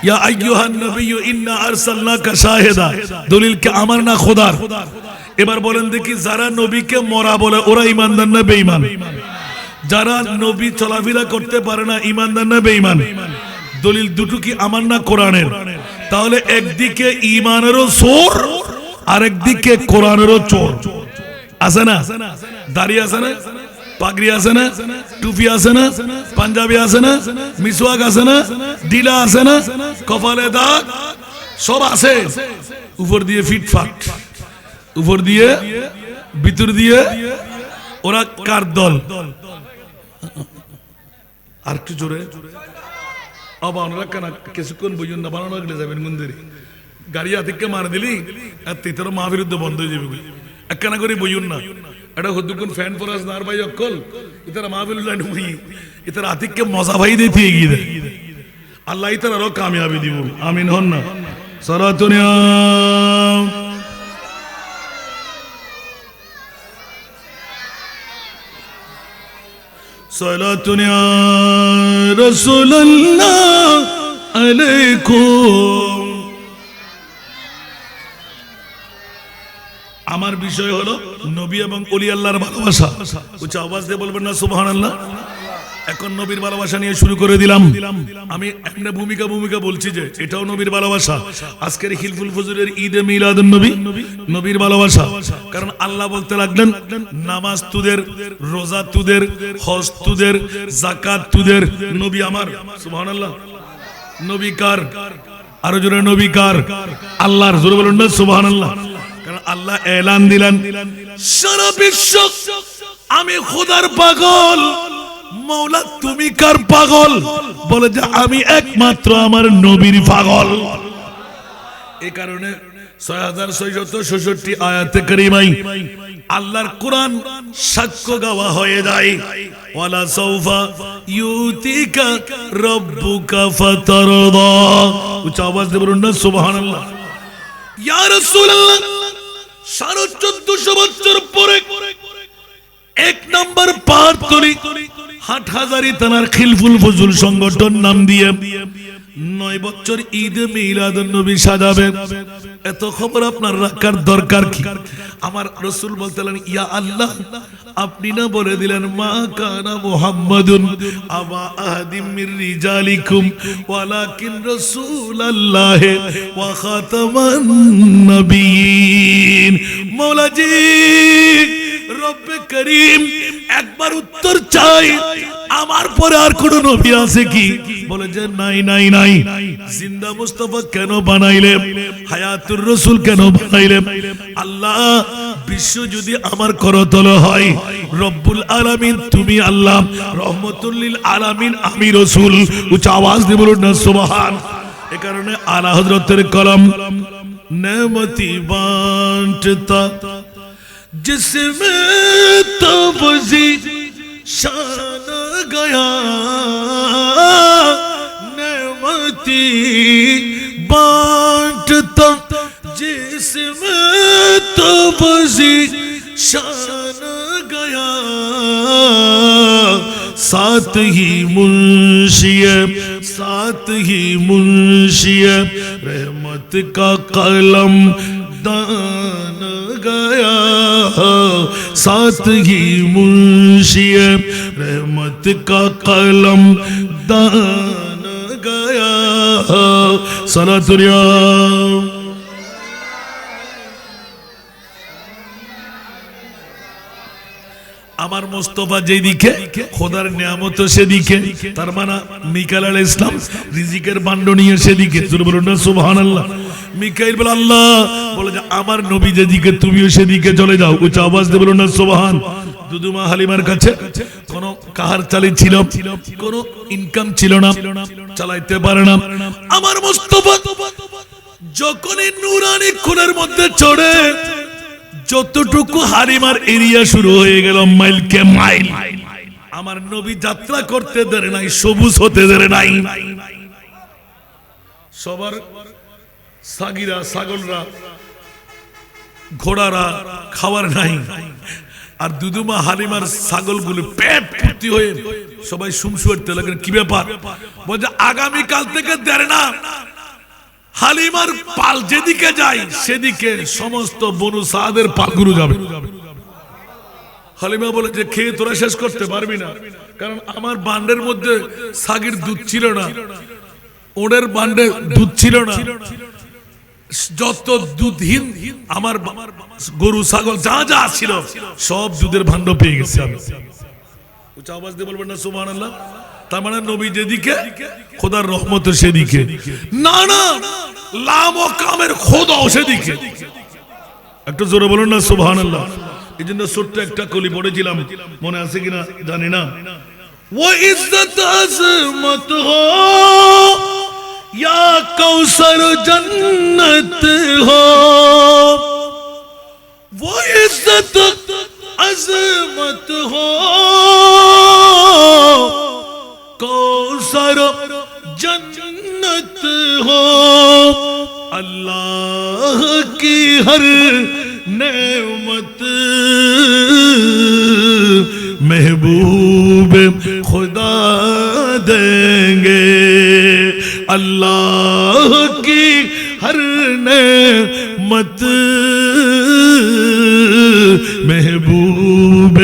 ইয়া আইয়ুহান নবিয়্যু ইন্না আরসালনাকা শাহিদা, দলিল কে আমার না খোদার। এবার বলেন দেখি, যারা নবীকে মরা বলে ওরা ঈমানদার না বেঈমান? যারা নবী চলাফেরা করতে পারে না ঈমানদার না বেঈমান? দলিল দুটো কি আমার না কোরআনের? তাহলে একদিকে ঈমানেরও সোর আরেকদিকে কোরআনেরও চোর আছে না, দাড়ি আছে না, পাগড়ি আছে না, টুপি আছে না, পাঞ্জাবি আছে না, মিসওয়াক আছে না, ডিলা আছে না, কপালে দাগ সব আছে, উপর দিয়ে ফিটফাট, উপর দিয়ে ভিতর দিয়ে ওরা কার দল? আর একটু জোরে ওনারা কেন কিছুক্ষণ বুঝুন না, বানানো গেলে যাবেন মন্দিরে, গাড়ি হাতিকে মার দিলি আর তেতার মা বিরুদ্ধে বন্ধ হয়ে যাবে, একখানা করে বুঝুন না, এটা হদ্দুক্ষণ ফ্যান ফরাস নার ভাই অকল ইতারা মা বিরুদ্ধে ঢুকি ইতারা হাতিকে মজা ভাই দিয়ে এগিয়ে দেয়, আল্লাহ ইতার আরো কামিয়াবি দিব, আমিন হন না। সরাতুনিয়া সালাতুনিয়া রাসূলুল্লাহ আলাইকুম। আমার বিষয় হলো নবী এবং ওলি আল্লাহর ভালোবাসা। উচ্চ আওয়াজ দিয়ে বলবেন না সুবহানাল্লাহ। এখন নবীর ভালোবাসা নিয়ে শুরু করে দিলাম। আমি একটা ভূমিকা বলছি যে এটাও নবীর ভালোবাসা। আজকের হিলফুল ফুজুরের ঈদে মিলাদুন নবী নবীর ভালোবাসা, কারণ আল্লাহ বলতে লাগলেন নামাজ তুদের, রোজা তুদের, হজ তুদের, যাকাত তুদের, নবী আমার। সুবহানাল্লাহ। নবী কার? আরো জোরে নবী কার? আল্লাহর। জোরে বলুন না সুবহানাল্লাহ। কারণ আল্লাহ এলান দিলেন সারা বিশ্ব আমি খোদার পাগল, মৌলা তুমি কার পাগল? বলে যে আমি একমাত্র আমার নবীর পাগল। এই কারণে 6666 আয়াতে কারিমাই আল্লাহর কোরআন সাক্ষ্য গাওয়া হয়ে যায়, ওয়ালা সাউফা ইউতিকা রাব্বুকা ফাতারদা। উচ্চ আওয়াজ দিয়ে বলুন না সুবহানাল্লাহ। ইয়া রাসূলুল্লাহ 1450 বছর পরে এক নাম্বার পাহাড়তলি হাটহাজারী থানার খিলফুল ফজল সংগঠন নাম দিয়ে 9 বছর ঈদে মিলাদুন নবী সাজাবে। এত খবর আপনার রাখার দরকার কি? আমার রাসূল বলতেন ইয়া আল্লাহ আপনি না বলে দিলেন মা কানা মুহাম্মাদুন আবা আহাদিম মির রিজালিকুম ওয়ালাকিন রাসূলুল্লাহ ওয়া খাতামান নবিয়্যিন। মওলাজি রব্বে করিম একবার উত্তর চাই, আমার পরে আর কোন নবী আছে কি? বলে যে নাই নাই নাই। জিন্দা মুস্তাফা কেন বানাইলে? হায়াতুর রাসূল কেন বানাইলে? আল্লাহ বিশ্ব যদি আমার করতলে হয়, রব্বুল আলামিন তুমি আল্লাহ, রহমাতুল লিল আলামিন আমি রাসূল। উচ্চ আওয়াজ দিয়ে বলুন না সুবহান। এ কারণে আলা হযরতের কলম নেমতি বাঁটতা जिसमें तबज़ी शान गया, नेमती बांटता जिसमें तबज़ी शान गया, साथ ही मुंशिए रहमत का कलम दान गया, साथ ही मुंशिए रहमत का कलम दान गया। सलातुल्लाह আমার মুস্তাফা যেদিকে খোদার নিয়ামত সেদিকে, তার মানে মিকাইল আলাইহিস সালাম রিজিকের বান্ড নিয়ে সেদিকে। জোরে বলুন না সুবহানাল্লাহ। মিকাইল বলে আল্লাহ বলে যে আমার নবী যেদিকে তুমিও সেদিকে চলে যাও। উচ্চ আওয়াজ দিয়ে বলুন না সুবহান। দুদুমা হালিমার কাছে কোন কাহার চালি ছিল, কোন ইনকাম ছিল না, চালাইতে পারে না। আমার মুস্তাফা যখনই নূরানি খুনের মধ্যে চড়ে, যতটুকু হালিমার এরিয়া শুরু হয়ে গেল মাইলকে মাইল, আমার নবী যাত্রা করতে দেরে নাই, সবুজ হতে দেরে নাই। সবার সাগিরা, ছাগলরা, ঘোড়ারা খাবার নাই, আর দুদুমা হালিমার ছাগলগুলো পেট ভর্তি হয়ে সবাই সুমসুয়ারতে লাগেন। কি ব্যাপার? বলছে আগামীকাল থেকে দেরে না, হালিমার পাল যেদিকে যায় সেদিকে সমস্ত বনু সাদের পালগুলো যাবে। হালিমা বলে যে খেয়ে তোরা শেষ করতে পারবি না, কারণ আমার বান্ডের মধ্যে সাগির দুধ ছিল না, ওদের বান্ডে দুধ ছিল না, যত দুধহীন আমার গরু ছাগল যা যা ছিল সব দুধের ভাণ্ড পেয়ে গেছে আমি। উচ্চ আওয়াজ দিয়ে বলবেন না সুবহানাল্লাহ। তার মানে নবী যেদিকে খোদার রহমত সেদিকে, না না লাম ও কামের খোদাও সেদিকে। একটু জোরে বলুন না সুবহানাল্লাহ। এই জন্য ছোট্ট একটা কলি পড়েছিলাম, মনে আছে কিনা জানি না। वो इज्जत अजमत हो या कौसर जन्नत हो, वो इज्जत अजमत हो कौसर जन्नत हो, अल्लाह की हर नेमत महबूब खुदा देंगे, अल्लाह की हर नेमत महबूब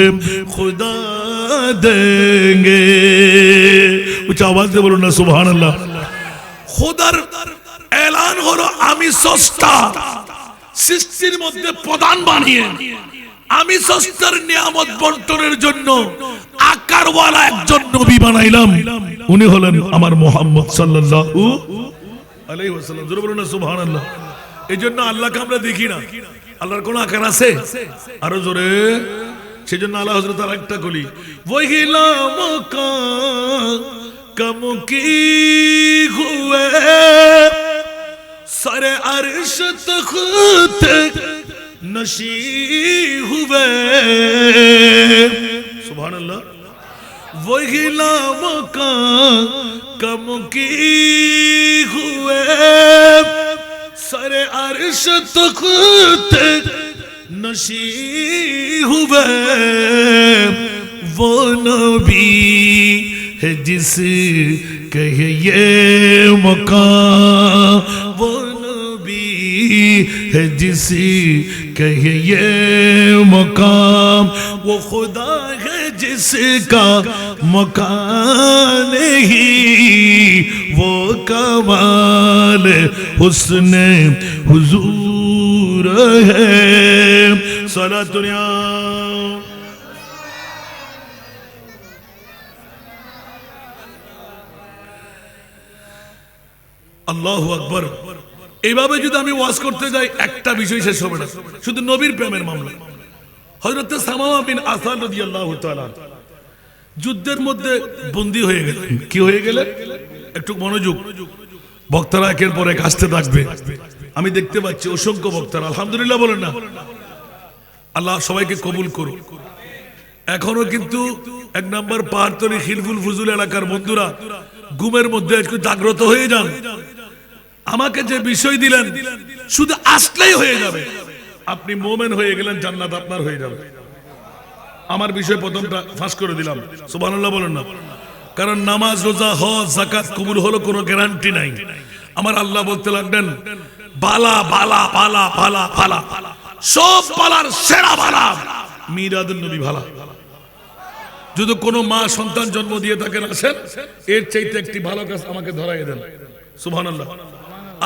खुदा देंगे। उच्च आवाज से बोलो ना सुभान अल्लाह। खुदार ऐलान हलो आमी सस्ता সৃষ্টির মধ্যে প্রধান বানিয়ে আমি সস্তার নিয়ামত বন্টনের জন্য আকারওয়ালা একজন নবী বানাইলাম, উনি হলেন আমার মুহাম্মদ সাল্লাল্লাহু আলাইহি ওয়াসাল্লাম। জোরে বলুন না সুবহানাল্লাহ। এইজন্য আল্লাহকে আমরা দেখি না, আল্লাহর কোন আকার আছে? আরো জোরে। সেজন্য আল্লাহ হযরত আরেকটা কলি, ওহি লামকা কম কি হুয়ে सारे अर्श तख्त नशी हुए, सुभान अल्लाह। वही लामका कम की हुए सारे अर्श तख्त नशी हुए, वो नबी है जिस कहे ये मकान, वो नबी है जिसी कहे ये मकाम, वो खुदा है जिसका मकान ही वो कमाल हुस्न हुजूर है। सलातुनिया আল্লাহু আকবার। এইভাবে যদি আমি ওয়াজ করতে যাই একটা বিষয় শেষ হবে না, শুধু নবীর প্রেমের মামলা। হযরত সামামা বিন আসাদ রাদিয়াল্লাহু তাআলা যুদ্ধের মধ্যে বন্দী হয়ে গেলেন। কি হয়ে গেলেন? একটু মনোযোগ, বক্তারা একের পর এক আসতে থাকবে। আমি দেখতে পাচ্ছি অসংখ্য বক্তারা, আলহামদুলিল্লাহ বলেন না। আল্লাহ সবাইকে কবুল করুন। এখনো কিন্তু 1 নম্বর পাহাড়তলী খিলফুল ফুজুল এলাকার বন্ধুরা ঘুমের মধ্যে একটু জাগ্রত হয়ে যান। আমাকে যে বিষয় দিলেন শুধু আসলেই হয়ে যাবে, আপনি মুমিন হয়ে গেলেন, জান্নাত আপনার হয়ে যাবে। আমার বিষয় প্রথমটা ফাঁস করে দিলাম, সুবহানাল্লাহ বলেন না। কারণ নামাজ রোজা হজ যাকাত কবুল হলো কোনো গ্যারান্টি নাই। আমার আল্লাহ বলতে লাগলেন বালা বালা বালা বালা বালা, সব বালার সেরা বালা মিলাদুন নবী ভালা। যদি কোনো মা সন্তান জন্ম দিয়ে থাকেন আসেন, এর চাইতে একটি ভালো কাজ আমাকে ধরাই দেন। সুবহানাল্লাহ।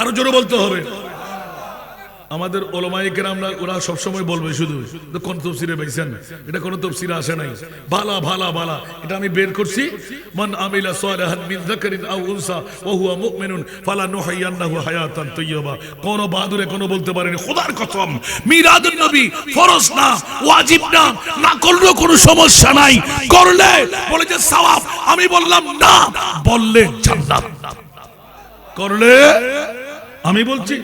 আরো জোরে বলতে হবে। আমাদের উলামায়ে কেরামরা ওরা সব সময় বলবে শুধু কোন তাফসীরে পাইছেন, এটা কোন তাফসীরে আসে নাই। ভালা ভালা ভালা এটা আমি বের করছি। মান আমিলা সালিহান মিন যাকারিন আও উনসা ওয়া হুয়া মুমিনুন ফালানুহয়িয়ান্নাহু হায়াতান তাইয়্যিবা। কোন বাহাদুরে কোন বলতে পারেনি খোদার কসম মিলাদুন নবী ফরজ না, ওয়াজিব না, না করলেও কোনো সমস্যা নাই, করলে বলে যে সওয়াব। আমি বললাম না, বললে জান্নাত, করলে আমি বলছি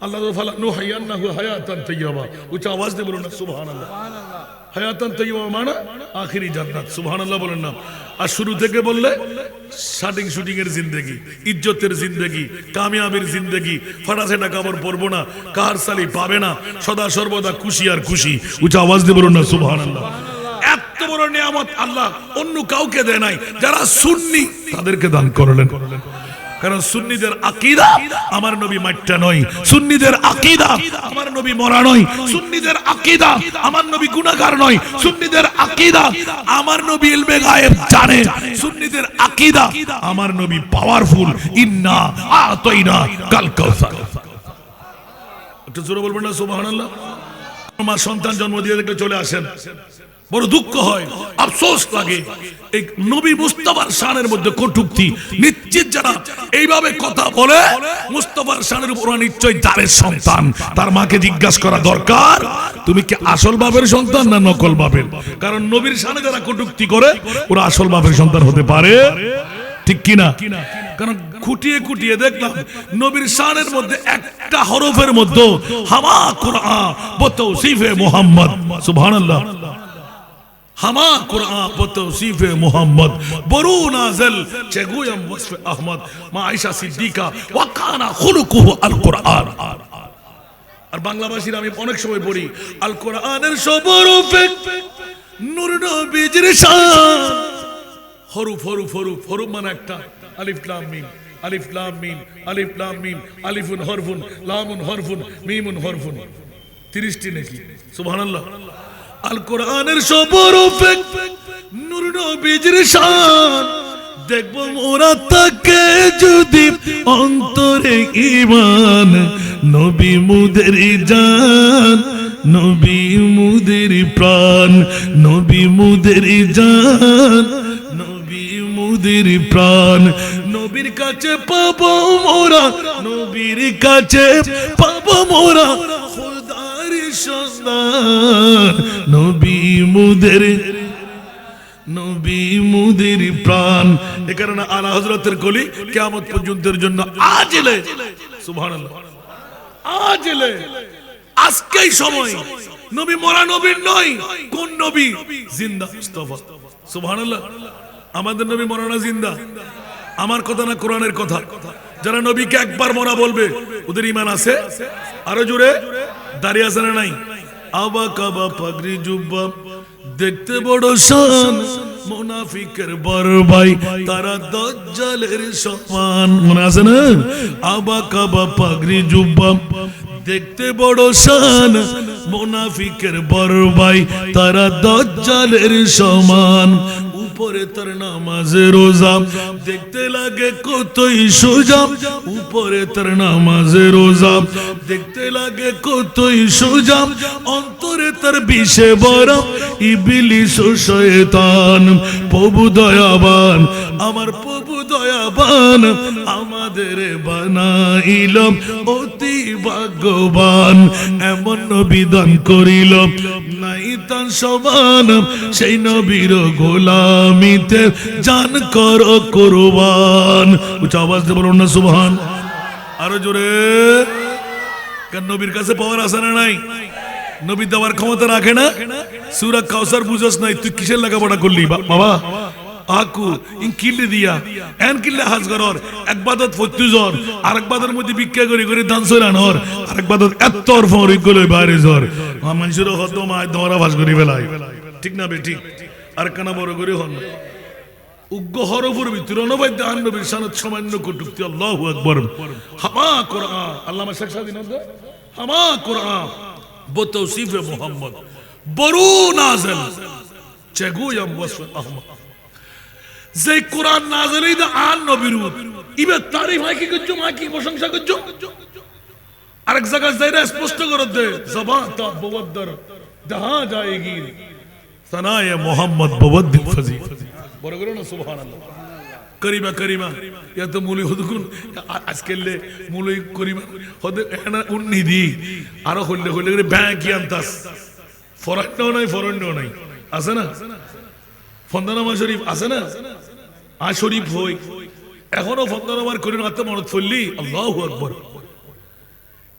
আল্লাহ ফালানুহয়িয়ান্নাহু হায়াতান তাইয়্যিবা। উচ্চ আওয়াজ দিয়ে বলুন না সুবহানাল্লাহ। হায়াতান তাইয়্যিবা মানে আখিরি জান্নাত। সুবহানাল্লাহ বলেন না। আর শুরু থেকে বললে শাটিং শুটিং এর জিন্দেগি, ইজ্জতের জিন্দেগি, কামিয়াবির জিন্দেগি, ফাটাছেটা কাপড় পরবো না, কাহার সালি পাবে না, সদা সর্বদা খুশি আর খুশি। উচ্চ আওয়াজ দিয়ে বলুন না সুবহানাল্লাহ। এত বড় নিয়ামত আল্লাহ অন্য কাউকে দেয় নাই, যারা সুন্নি তাদেরকে দান করলেন। কারণ সুন্নিদের আকীদা আমার নবী মাইট্টা নয়, সুন্নিদের আকীদা আমার নবী মরা নয়, সুন্নিদের আকীদা আমার নবী গুনাহগার নয়, সুন্নিদের আকীদা আমার নবী ইলমে গায়েব জানে, সুন্নিদের আকীদা আমার নবী পাওয়ারফুল। ইন্না আতাইনা কাল কাউসার। একটু জোরে বলবেন না সুবহানাল্লাহ। মা সন্তান জন্ম দিয়ে দেখলে চলে আসেন, বড় দুঃখ হয়, আফসোস লাগে। এই নবী মুস্তাফার শানের মধ্যে কটূক্তি, নিশ্চিত যারা এইভাবে কথা বলে মুস্তাফার শানের উপর নিশ্চয় জারের সন্তান। তার মাকে জিজ্ঞাসা করা দরকার, তুমি কি আসল বাপের সন্তান না নকল বাপের? কারণ নবীর শানে যারা কটূক্তি করে ওরা আসল বাপের সন্তান হতে পারে, ঠিক কিনা? কারণ খুঁটিয়ে খুঁটিয়ে দেখলাম নবীর শানের মধ্যে একটা হরফের মধ্যে হামা কুরআন ও তাওসিফে মুহাম্মদ, সুবহানাল্লাহ, হামা কুরআন ও তাওসিফে মুহাম্মদ বরু নাযিল চেগুয়াম ওয়াসফে আহমদ মা আয়েশা সিদ্দিকা ওয়া কানা খুলুকুহু আল কুরআন। আর বাংলা ভাষায় আমি অনেক সময় পড়ি আল কোরআনের সব হরফে নূর নবীজির শান। হরফ হরফ হরফ হরফ মানে একটা, আলিফ লাম মিম, আলিফ লাম মিম, আলিফ লাম মিম, আলিফুন হরফুন, লামুন হরফুন, মিমুন হরফুন, 30টি নাকি? সুবহানাল্লাহ। আল কোরআনের সব হরফে নূর নবীজির শান। দেখব মোরা তাকে যদি অন্তরে ঈমান, নবী মুদের জান, নবী মুদের প্রাণ, নবী মুদের জান, নবী মুদের প্রাণ। নবীর কাছে পাবো মোরা, নবীর কাছে পাবো মোরা খোদার সন্ধান, নবী মুদের, নবী মুদের প্রাণ। এ কারণে আলা হযরতের কলি কিয়ামত পর্যন্তের জন্য আজলে, সুবহানাল্লাহ, আজলে আজকেই সময়। নবী মরা নবীর নয়, কোন নবী? জিন্দা মুস্তাফা, সুবহানাল্লাহ। আমাদের নবী মরা না জিন্দা? আমার কথা না কোরআনের কথা? যারা নবীকে একবার মরা বলবে ওদের ঈমান আছে? আরো জোরে দাঁড়িয়ে আছে না নাই? আবা কাবা পাগড়ি জুব্বা দেখতে বড় শান, মুনাফিকের বড় ভাই তারা দাজ্জালের সমান। মনে আছে না? আবা কাবা পাগড়ি জুব্বা দেখতে বড় শান, মুনাফিকের বড় ভাই তারা দাজ্জালের সমান। উপরে তার নামাজে রোজা দেখতে লাগে কতই সোজা, উপরে তার নামাজে রোজা দেখতে লাগে কতই সোজা, অন্তরে তার বিষে ভরা ইবলিস ও শয়তান। প্রভু দয়াবান, আমার প্রভু দয়াবান, আমাদের বানাইল অতি ভাগ্যবান। এমন নবী দান করিল নাই তার সমান, সেই নবীর গোলামিতে জান করো কুরবান। উচ্চ আওয়াজ দিয়ে বলুন না সুবহান। আরো জোরে। কারণ নবীর কাছে পাওয়ার আছে না নাই? নবী দেওয়ার ক্ষমতা রাখে না? সূরা কাউসার বুঝছ নাই, তুই কিসের লেখাপড়া করলি বাবা? আকু ইন কিল্লে দিয়া এন কিল্লে হাজ করর, এক বাদত ফতুজর, আরেক বাদর মধ্যে ভিক্ষা করি করে দান সরানর, আরেক বাদত এত অর্ফ গলে বাইরে জর মানুষের হত মায় দরা ভাস করি বেলায়, ঠিক না বে? ঠিক। আর কানা বড় করে হন উগ্র হরফের ভিতরে অনবাদ্য নবীর শানত সামান্য কটূক্তি। আল্লাহু আকবার। হামা কোরআন, আল্লামা শেখ সাদি নন্দ, হামা কোরআন ও তাওসিফে মুহাম্মদ বরু নাযিল চেগুয়াম ওয়াসফে আহমদ। যে কোরআন নাযিল হইছে আন নবীর, ইবে তারিফ হয় কি করছো, মা কি প্রশংসা করছো? আরেক জায়গায় যাইরা স্পষ্ট করে দে, জবান তা বওয়াদ্দার দহা যায়গি সানায়ে মোহাম্মদ বওয়াদ্দিল ফাজি। বড় করে না সুবহানাল্লাহ। করিমা করিমা ইয়া তো মুলি হদুকুন আজকেলে মুলি করিমা হদ এনা উন্নি দি আরো হইলে হইলে করে ব্যাংক ইয়ান্তাস ফরান্ডও নাই, ফরান্ডও নাই, আছে না? ফন্দানামা শরীফ আছে না? আ শরীফ হই এখনো ফন্দানামার করিম আত্মা মনত ফললি। আল্লাহু আকবার।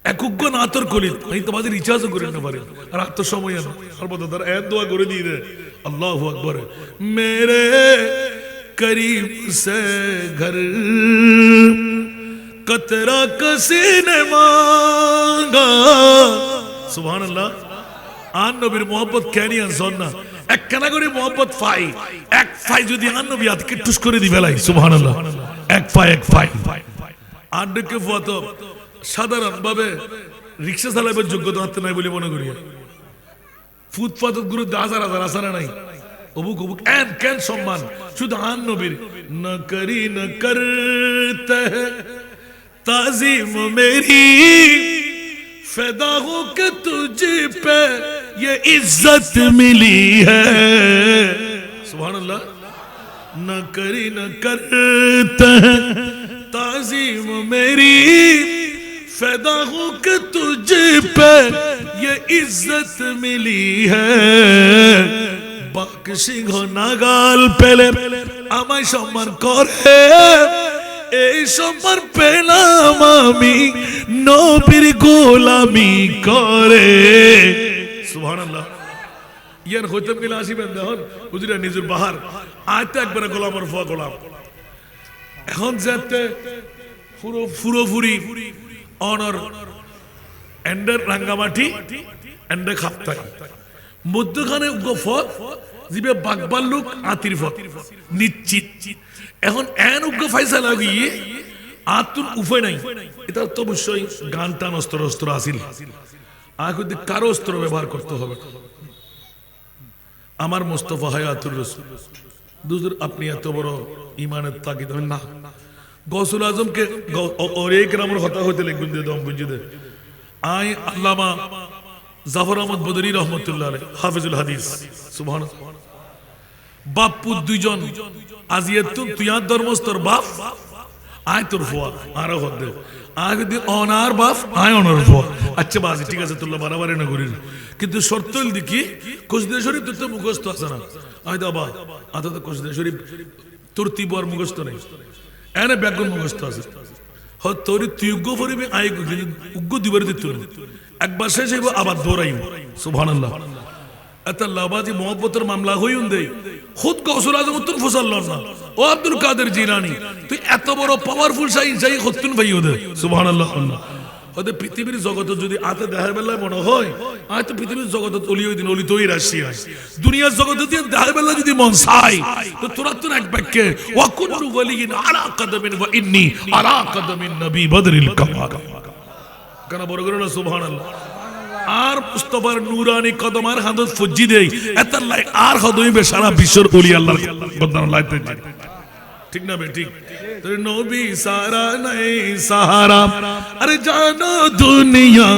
একুগ্য নাতর কলিত এই তোমাদের রিচার্জও করে নিতে পারে। আর আত্ম সময় না সর্বদা তারা এক দোয়া করে দিয়ে দেয়। আল্লাহু আকবার। মেরে করিম সে ঘর কতরা কসি নে মাঙ্গা। সুবহানাল্লাহ। আন নবীর মোহাম্মত কেনি আনসন না এক কানা করে মোহাম্মত ফাই, এক ফাই যদি আন নবী আজকে টুস করে দি ফেলাই। সুবহানাল্লাহ। এক ফাই, এক ফাই আর ডেকে ফত সাধারণ ভাবে রিক্সা চালাবার যোগ্যতা হাতে নাই বলে মনে করি। ফুটপাত গুরু হাজার হাজার আসানা নাই, অবুক অবুক এন কেন সম্মান শুধু আন নবীর। না করি না করতে তাজিম মেরি फिदा हो के तुझे पे ये इज्जत मिली है। सुभान अल्लाह। न करी न करते हैं ताजीम मेरी, फिदा हो के तुझे पे ये इज्जत मिली है। बाक सिंह नागाल पेले আমায় সম্মান করে, এই সম্মান পেলাম আমি নবীর গোলামি করে। সুবহানাল্লাহ। ইয়ার হইতাম গেলে আসিবেন দেখুন হুজুরা নিজের বাহার আয়তে একবারে গোলামের ফুয়া গোলাম। এখন যাতে পুরোপুরি অনর এন্ডার রাঙ্গামাটি এন্ডার খাপতাই মধ্যখানে গফত জিবে বাগবাল লোক আতির ফত নিশ্চিত। এখন এন উগ্র ফাইসালা গিয়ে আতুর উপায় নাই। এটা তো অবশ্যই গান টান অস্ত্র অস্ত্র আসিল, আগে কারো অস্ত্র ব্যবহার করতে হবে। আমার মোস্তফা হায়াতুর রাসূল দুজুর আপনি এত বড় ইমানের তাকিদ না গৌসুল আজমকে ওরে কেরামের কথা হইতে লিখবেন দিয়ে দম বুঝিয়ে দে। আই আল্লামা জাফর আহমদ বদরি রহমতুল্লাহ আলাইহি হাফিজুল হাদিস। সুবহানাল্লাহ। বাপু দুইজন আজিয়াত তুই আর ধর্মস্তর বাপ আয় তোর ফুয়া আরো হদ্দে আগে দি অনার বাপ আয় অনার ফুয়া। আচ্ছা বাজি ঠিক আছে তুল্লা বারাবারে না করিস, কিন্তু শর্ত হল দেখি কোচদে শরীফ তোর তো মুখস্থ আছে না। আয় দাবা আত তো কোচদে শরীফ তোর তিবর মুখস্থ নেই, এনে ব্যাকরণ মুখস্থ আছে। হ তোর তুই উগ্র পরিবে আয় উগ্র দিবার দিত একবার শেষ হইব আবার দৌড়াইব। সুবহানাল্লাহ। এত লাবাজি মোহব্বতের মামলা হইউন দেই খুদ গৌসুল আজম তুন ফুসাল্লাহ না ও আব্দুল কাদের জিলানী তুই এত বড় পাওয়ারফুল সাই যাই খুতুন ভাইও দে। সুবহানাল্লাহ। হতে পৃথিবীর জগত যদি আতে দেখার বেলায় মনে হয় আয় তো পৃথিবীর জগত অলি ওই দিন অলি তৈরি আসছি দুনিয়ার জগত দিয়ে দেখার বেলা যদি মন চাই তো তোরা তোর এক বাক্যে ওয়া কুল্লু ওয়ালিয়িন আলা কদমিন ওয়া ইন্নী আলা কদমিন নবী বদরিল কামাল। কেন বড় করে না সুবহানাল্লাহ। আর মুস্তাফার নূরানি কদম আর হাদত ফজি দেই এত লাই আর হদইবে সারা বিশ্বের ওলি আল্লাহর বদনাম লাইতে ঠিক না বে ঠিক। তোর নবী সারা নাই সাহারা আরে জানো দুনিয়া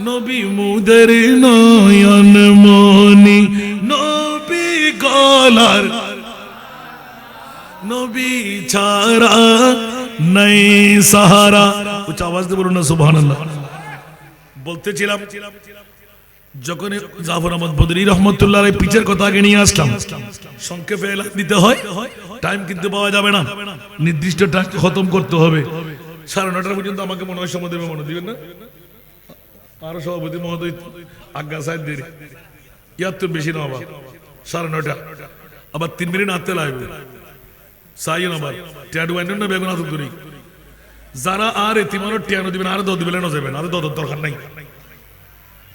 নবী মুদের নয়ন মনি নবী গলার নবী ছাড়া নাই সাহারা। উচ্চ আওয়াজ দিয়ে বলুন না সুবহানাল্লাহ। বলতেছিলাম যখন জাফর আহমদ বদরি রহমতুল্লাহ আলাইহি পিচের কথা আগে নিয়ে আসলাম, সংক্ষেপে এলান দিতে হয়, টাইম কিন্তু পাওয়া যাবে না, নির্দিষ্ট টাইম খতম করতে হবে। 9:30 পর্যন্ত আমাকে মনে হয় সময় দেবে, মনে দিবেন না? আরো সভাপতি মহোদয় আজ্ঞা সাহেব দেরি ইয়ার তো বেশি না আবার 9:30 আবার 3 মিনিট হাতে লাগবে সাইন আবার ট্যাডু আইন না বেগুন হাতে ধরি যারা আর এতিমানো টিয়ানো দিবেন আর দদ দিবেন না যাবেন আর দদ দরকার নাই।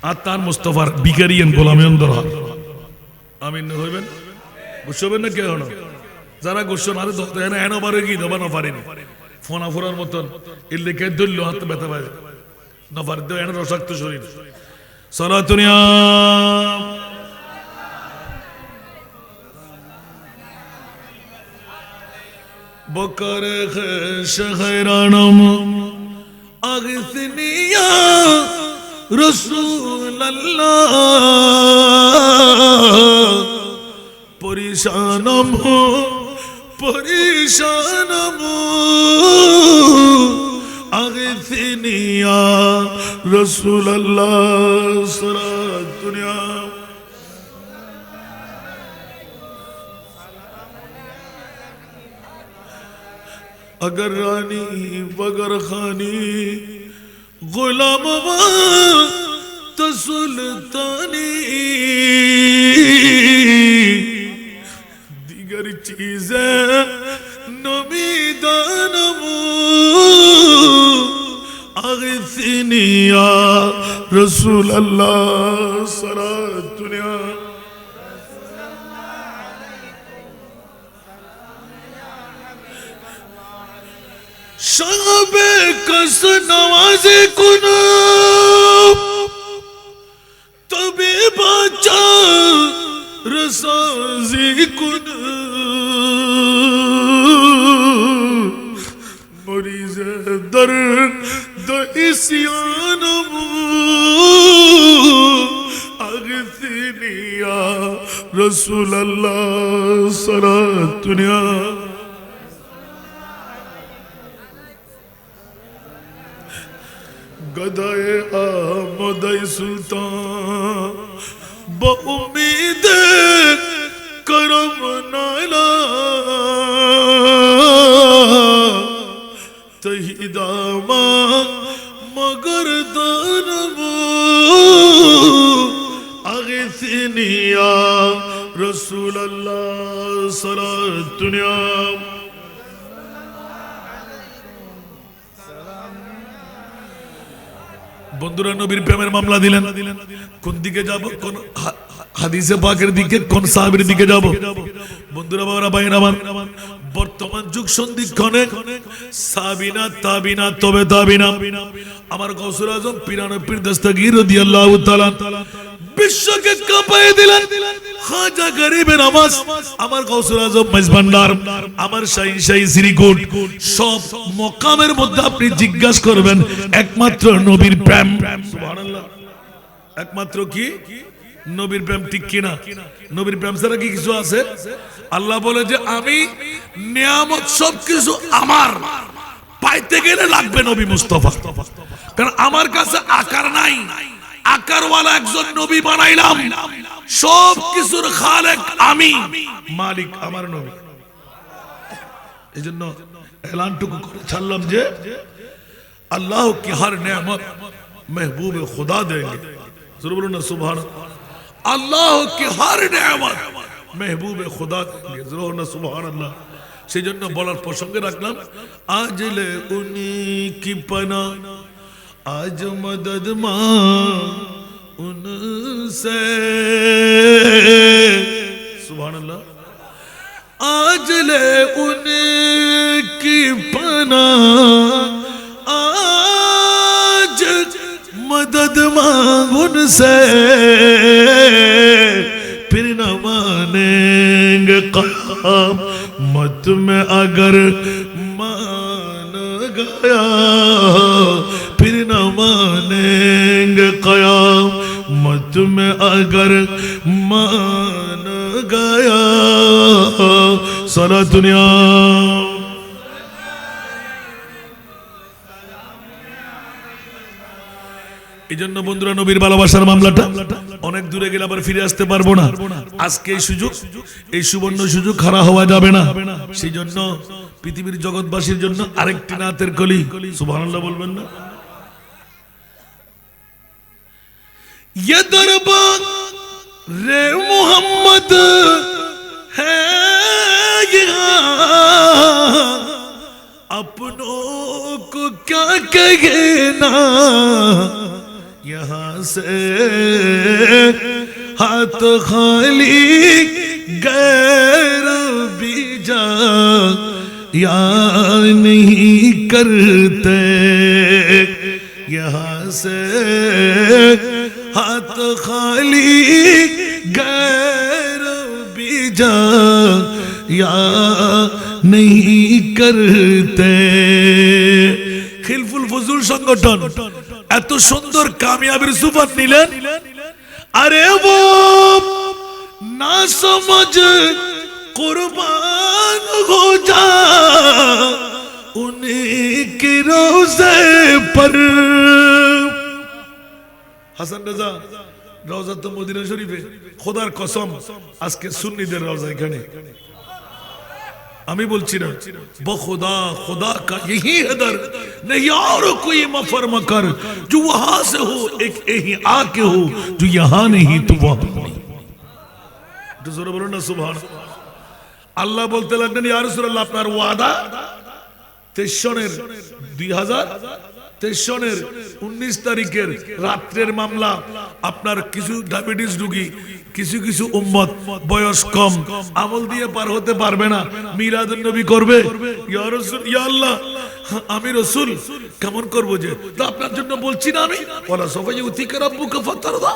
আর তার মুস্তাফার বিকারিয়ান গোলামিয়ন দরকার আমিন হইবেন গুছবেন না কেউ না যারা গোসন আর দদ দেন এন আবার কি দেবা না পারেনি ফোনা ফোরার মতন এর লেখে দল্য হাত ব্যথা পায় না পারে দেও এন রসাক্ত শরীর সালাতুনিয়া বকর শহরানম আগসনিয়া রাসূলুল্লাহ পরিশানম পরিশানম আগসনিয়া রাসূলুল্লাহ সালাতুনিয়া अगर रानी बगर खानी गुलाम तो सुल्तानी दिगर चीजें नमीदानम अगसिनिया रसूल अल्लाह सरातुनिया शाबे कस नवाजे कुनो तबे बचा रसाजी कुनो मरीज दर ইসিয়ান আগসিনি ইয়া রাসূলুল্লাহ সালাতুনিয়া গদায়ে আমদাই সুলতান বউমিদ করম নালা তহিদামা মগর দানব আগসিনি ইয়া রাসূলুল্লাহ সালাতুনিয়া বন্ধুরা নবীর প্রেমের মামলা দিলেন কোন দিকে যাব কোন হাদিসে পাকের দিকে কোন সাহাবীর দিকে যাব বন্ধুরা বাবারা ভাইরা আমার বর্তমান যুগ সন্ধিক্ষণে সাহাবীনা তাবিনা তবে তাবিনা আমার গৌসুল আজম পীরানে পীর দস্তগীর রাদিয়াল্লাহু তাআলা বিশ্বকে কাঁপায় দিলেন খাজা গরিবের আওয়াজ আমার গৌসুল আজম মেজবান্ডার আমার শাহী শ্রীকোট সব মকামের মধ্যে আপনি জিজ্ঞাসা করবেন একমাত্র নবীর প্রেম সুবহানাল্লাহ একমাত্র কি নবীর প্রেম ঠিক কিনা নবীর প্রেম ছাড়া কি কিছু আছে আল্লাহ বলে যে আমি নিয়ামত সবকিছু আমার পাইতে গেলে লাগবে নবী মুস্তাফা কারণ আমার কাছে আকার নাই আকারওয়ালা একজন নবী বানাইলাম সব কিছুর খালেক আমি মালিক আমার নবী এজন্য এলানটুকু করে ছাড়লাম যে আল্লাহ কি হর নেয়ামত महबूब खुदा देंगे जरूर बोलो ना सुभान अल्लाह की हर नेमत महबूब खुदा देंगे जरूर ना सुभान अल्लाह সেই জন্য বলার প্রসঙ্গে রাখলাম আজ লে উনি কি পনা আজ মদদ মা উনসে সুবহানাল্লাহ আজ লে উনি কি পনা আজ मदद मांग उनसे फिर न मानेंगे क़यामत में अगर मान गया फिर न मानेंगे क़यामत में अगर मान गया सारा दुनिया এইজন্য বন্ধুরা নবীর ভালোবাসার মামলাটা অনেক দূরে গেলে আবার ফিরে আসতে পারবো না আজকে এই সুযোগ এই সুবর্ণ সুযোগ হারা হওয়া যাবে না সেই জন্য পৃথিবীর জগৎবাসীর জন্য আরেকটি নাতের কলি সুবহানাল্লাহ বলবেন না ये दरबार रे मोहम्मद है यहाँ अपनों को क्या कहे ना यहाँ से हाथ खाली गैर भी जा या नहीं करते यहाँ से हाथ खाली गैर भी जा या नहीं करते খিলফুল ফজুল সংগঠন এত সুন্দর কামিয়াবির সুফাত নিলেন আরে वो ना समझ कुर्बान हो जा उन्हीं के रोज़े पर হাসান রাজা রওজাত মদিনা শরীফে খোদার কসম আজকে সুন্নিদের রওজা এখানে আমি বলছি না বখুদা खुदा का यही है दर नहीं और कोई मफर मकर जो वहां से हो एक यही आके हो जो यहां नहीं तो वहां नहीं तो जोर बोलो ना सुभान আল্লাহ বলতে লাগলেন ইয়া রাসূলুল্লাহ আপনার ওয়াদা 23 সনের 2023 সনের 19 তারিখের রাতের মামলা আপনার কিছু ডায়াবেটিস রোগী কিছু কিছু উম্মত বয়স কম আমল দিয়ে পার হতে পারবে না মিলাদুন নবী করবে ইয়া রাসূল ইয়া আল্লাহ আমি রাসূল কেমন করব যে তো আপনার জন্য বলছি না আমি ওয়ালা সাফা ইউতিকা রাব্বুকা ফাতারদা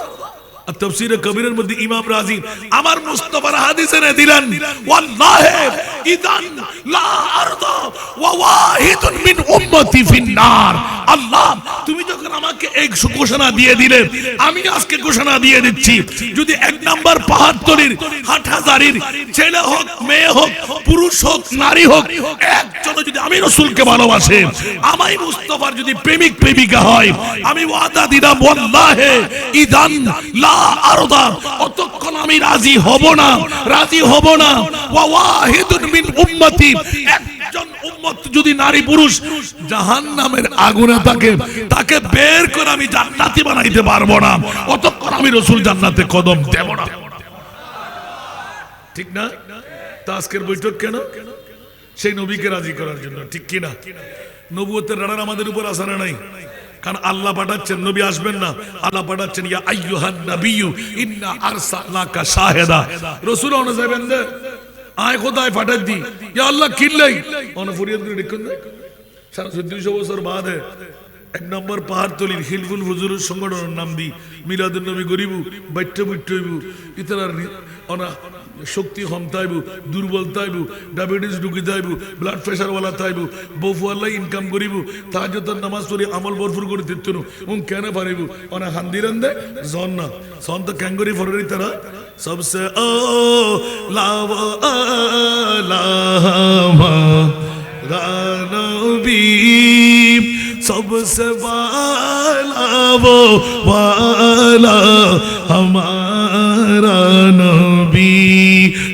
التفسير الكبير المدي امام رازي امر مصطفى حديث نے دلن والله اذا لا ارضى وواحد من امتي في النار আল্লাহ তুমি যখন আমাকে এই ঘোষণা দিয়ে দিলে, আমি আজকে ঘোষণা দিয়ে দিচ্ছি, যদি 1 নাম্বার পাহাড়তলির হাটহাজারির ছেলে হোক, মেয়ে হোক, পুরুষ হোক, নারী হোক, একজন যদি আমি রাসূলকে ভালোবাসে, আমায় মুস্তাফার যদি প্রেমিক প্রেমিকা হয়, আমি ওয়াদা দিলাম ওয়াল্লাহি ইদান লা আরদা, অতক্ষণ আমি রাজি হব না, রাজি হব না। ওয়া ওয়াহিদুন মিন উম্মতি, একজন উম্মত যদি নারী পুরুষ জাহান্নামের আগুনে থাকে, তাকে বের করে আমি জান্নাতি বানাইতে পারবো না, অতক্ষণ আমি রাসূল জান্নাতে কদম দেব না। ঠিক না? তা আজকের বৈঠক কেন? সেই নবীকে রাজি করার জন্য, ঠিক কি না? নবুয়তের রাডার আমাদের উপর আছে না নাই? কারণ আল্লাহ পাঠাচ্ছেন, নবী আসবেন না, আল্লাহ পাঠাচ্ছেন ইয়া আইয়ুহান নাবিয়্যু ইন্না আরসালনাকা শাহিদা। রাসূল ওনা যাবেন দে আয় খোদায় পাঠাই দি, ইয়া আল্লাহ কিল্লাই ওনা ফরিয়াদ করে দেখুন না। 250 বছর বাদে 1 নম্বর পাহাড়তলির হিলফুল হুজুরের সংগঠনের নাম দি মিলাদুন নবী গরিবু বাইট্টা বুইট্টাইবু ইতারা ওনা শক্তি কম তাইবু, দুর্বল তাইবু, ডায়াবেটিস ঢুকি তাইবু, ব্লাড প্রেসার ওয়ালা তাইবু, বহু আল্লাহ ইনকাম করিবু, তাহাজ্জুদের নামাজ পড়ি আমল ভরপুর করে দিতেন, কেন পারিবু ওনা হান্দিরান দে জন না সন তো ক্যাঙ্গরি ফররি তারা সবসে ও লাভ আলামা রানবী सबसे वाला वो वाला हमारा नबी,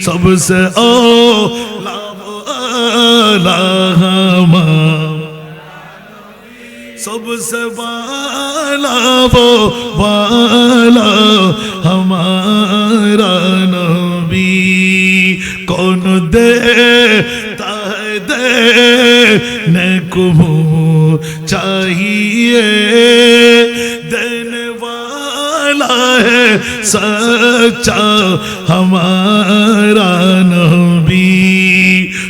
सबसे औला वाला सबसे वाला वो वाला हमारा नबी, कौन देता है देने को चाहिए, देने वाला है सच्चा हमारा नबी,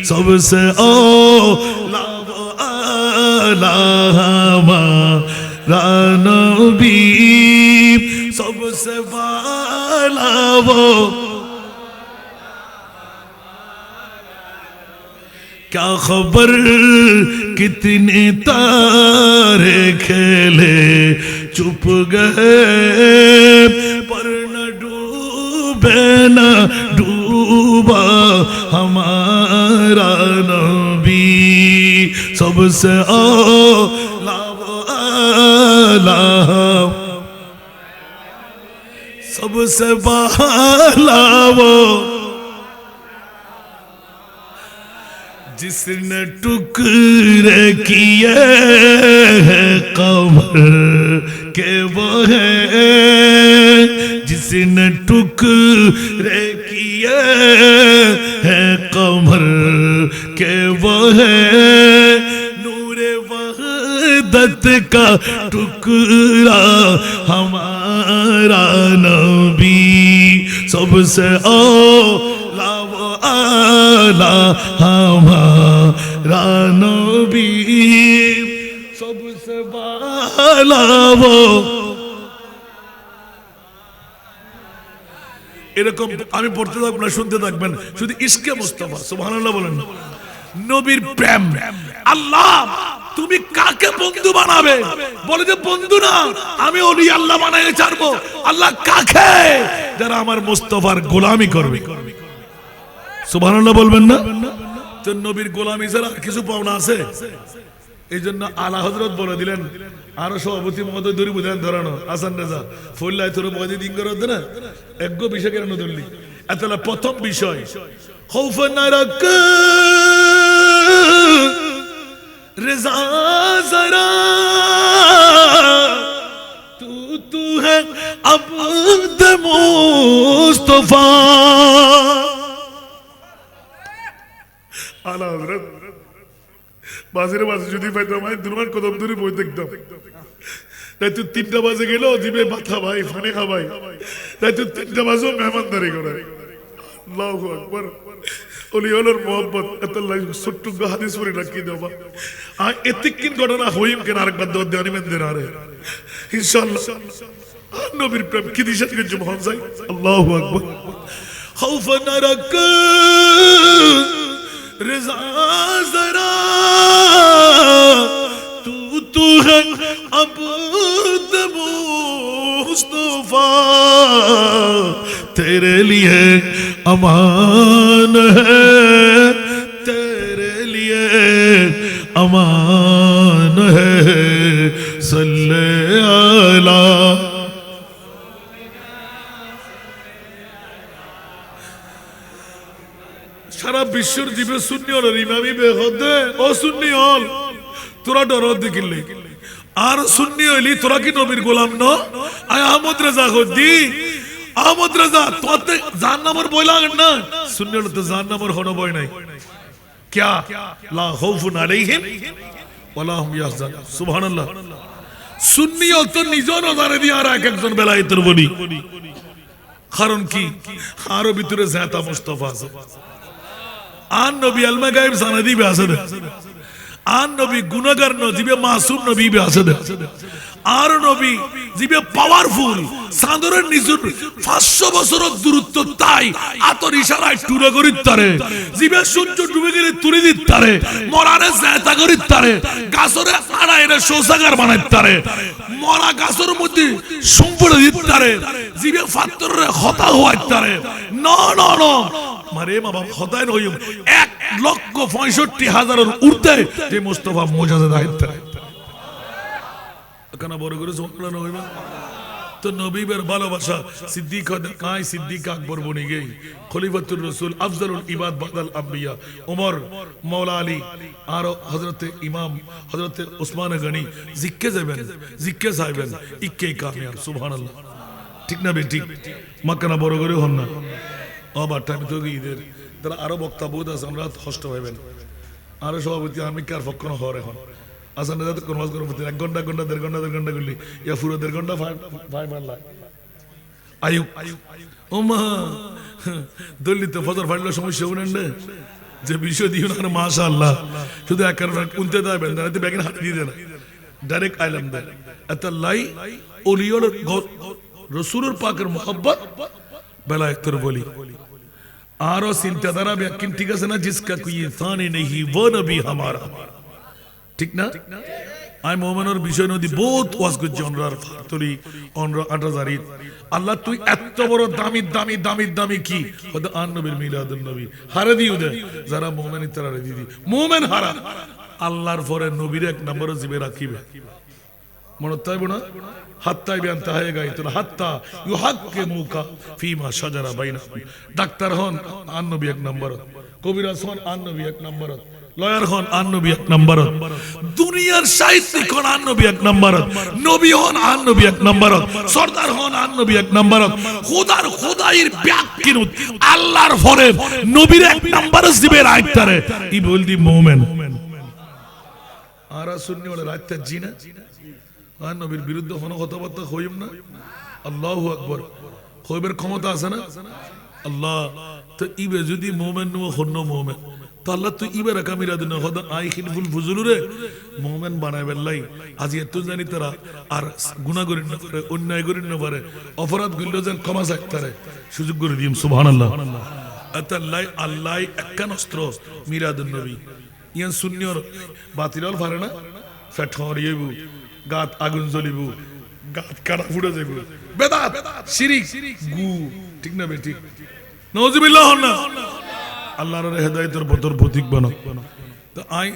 सबसे औला वाला हमारा नबी, सबसे वाला वो। क्या खबर कितने तारे खेले चुप गए, पर न डूबे न डूबा हमारा नबी, सबसे औला वाला सबसे वाला वो, जिसने टुकड़े किए हैं कमर के वो है, जिसने टुकड़े किए हैं कमर के वो है, नूरे वहदत का टुकड़ा हमारा नबी, सबसे औला वाला हमारा नबी, सबसे वाला वो। এরকম আমি পড়তে থাকবো না, শুনতে থাকবেন, শুধু ইশকে মুস্তাফা। সুবহানাল্লাহ বলেন। নবীর প্রেম। আল্লাহ তুমি কাকে বন্ধু বানাবে? বলে যে বন্ধু না, আমি ওলি আল্লাহ বানাইতে ছাড়বো। আল্লাহ কাকে? যারা আমার মুস্তাফার গোলামি করবে। সুবহানাল্লাহ বলবেন না? তো নবীর গোলামি ছাড়া আর কিছু পাওনা আছে? এই জন্য আলা হযরত বলে দিলেন, আরো সভাপতি মহোদয় দূরে বুঝেন ধরানো হাসান রেজা ফল্লাই তোর বয়দি দিন করে না একগো বিষয় কেন ধরলি? এতলা প্রথম বিষয় খৌফ নারাক রেজা জরা তু হ্যায় আবদ মুস্তাফা। আলা হযরত বাজের বাজে যদি পাইতাম আমি দুর্বার কদম ধরে বই দেখতাম। তাই তো 3টা বাজে গেল দিবে মাথা ভাই ফানে খাবাই, তাই তো 3টা বাজেও মেহমানদারি করে। আল্লাহু আকবার। ওলি ওলর মোহাম্মত আল্লাহ ছোট্ট হাদিস পড়ে রাখি দেবা আর এতিকিন ঘটনা হইম কেন আরেকবার দোয়া দেওয়ানি মেনদের আরে ইনশাআল্লাহ। নবীর প্রেম কি দিশা থেকে জমহন যায়। আল্লাহু আকবার। খাউফ নারাক রিজা জরা তু तू है अब्द मुस्तफा तेरे लिए अमान है तेरे लिए अमान है सल्ले अला সারা বিশ্বর জীবে সুন্নি হল ইমামি বেহদে ও সুন্নি হল তোরা ডর দেখিলে আর সুন্নি হইলি তোরা কি নবীর গোলাম ন আয় আহমদ রাজা হদ্দি আহমদ রাজা তোতে জাহান্নামের ভয় লাগে না সুন্নি হল তো জাহান্নামের হন ভয় নাই क्या ला खौफुन अलैहिम ওয়ালা হুম ইয়াহজানুন সুবহানাল্লাহ সুন্নি হল তো নিজের নজরে দিয়ে আর এক একজন বেলায়েতের বলি কারণ কি আরো ভিতরে জাতা মুস্তাফা আছে आन नबी अलमा गायब सनदी भी आसद आन नबी गुनाहगार न जिबे मासूम नबी भी आसद আর নবী জিবে পাওয়ারফুল সাদরের নিজুর 500 বছরের দূরত্ব তাই আতর ইশারায় টুরে করি তারে জিবে সূর্য ডুবে গেলে তুলে দিত তারে মরারে জায়তা করি তারে গাছরে আড়াইরে শৌচাগার বানাই তারে মরা গাছের মধ্যে সম্পড়ে দিত তারে জিবে ফাত্তরে হতা হওয়াই তারে না না না মারে বাবা হতায় নইম 1,65,000 উর্ধে যে মুস্তাফা মুজাহিদ দায়িত্ব কেন বড় করে সোকলা নইবা তো নবীর ভালোবাসা সিদ্দিক কাই সিদ্দিক আকবর বনে গই খলিফাতুর রাসূল আফজালুল ইবাদ বাদাল আম্বিয়া ওমর মাওলা আলী আর হযরতে ইমাম হযরতে উসমান গনি জিক্কে যাবেন জিক্কে সাহেবেন ইক্কে কামিয়াব সুবহানাল্লাহ ঠিক না বেটি মাকানা বড় করে হন না আবার টাইম তো ঈদের তারা আরো বক্তব্য আছে আমরা কষ্ট হইবেন আর সভাপতি আমি কার পক্ষ না হরে হন আসান রাতে কোন মাস করতে 1 ঘন্টা 1.5 ঘন্টা করলি ইয়া পুরো 1.5 ঘন্টা 5 লাখ আয়ু ওমা দলিত ফজর ফাড়লো সমস্যা উনেন না যে বিষয় দিও না মাশাআল্লাহ শুধু একবার কুনতে দাও বেন্দাতে ব্যাগের হাত দিয়ে দেন ডাইরেক্ট আইলাম দেন আতাল্লাই ওলিয়র রাসূলুর পাকের मोहब्बत বেলায়েতের বলি आरो चिंताधारा व्याख्या ठीक है ना जिसका कोई इंसान नहीं वो नबी हमारा ठीक ना आई मोमेन और विषय नदी बहुत was good general factory on आटाजारी अल्लाह तू এত বড় দামি দামি দামি দামি কি খোদ আন নবীর মিলাদুন নবী হারে দিও দে যারা মুমিন ইতরা দিদি মুমিন হারা আল্লাহর পরে নবীর এক নম্বর জিবে রাখিবে মনে তাইব না হাত্তাই বিয়ান তাহেগা ইতনা হাত্তা ইউহাক্কিমুকা ফিমা শাজারা বাইনাহুম ডাক্তার হন আন নবী এক নম্বর কবিরাজ হন আন নবী এক নম্বর লয়ার হন আন নবী এক নম্বর দুনিয়ার সাহিত্যিক হন আন নবী এক নম্বর নবী হন আন নবী এক নম্বর সরদার হন আন নবী এক নম্বর খোদার খোদাইর ব্যাকিনুত আল্লাহর পরে নবীর এক নম্বর জিবে রাইতারে ই বলদি মুমিন আরা সুন্নি ওয়ালা রাইতা জিনা আর নবীর বিরুদ্ধে কোনো কথাবার্তা হইম না আল্লাহু আকবার হইবের ক্ষমতা আছে না আল্লাহ তো ইবে যদি মুমিন নো হন্ন মুমিন তো আল্লাহ তো ইবে রাখা মিরাদুন খোদা আই খিলফুল ফুজুলুরে মুমিন বানাইবেন লাই আজি এত জানি তারা আর গুনাহ করেন না পারে অন্যায় করেন না পারে অপরাধ করলে যেন ক্ষমা চাইতারে সুযোগ করে দিম সুবহানাল্লাহ আতাল্লাই আল্লাহ একখান অস্ত্র মিরাদুন নবী ইয়ান সুন্নিয়র বাতিলল পারে না ফেটর ইয়েবু গাত আগুন জ্বলিবু গাত কাটা ফুটে যাইবু বেদাত শিরিক গু ঠিক না বেটি নাউজুবিল্লাহ না আল্লাহর হেদায়েতের পথের প্রতীক বানো তো আই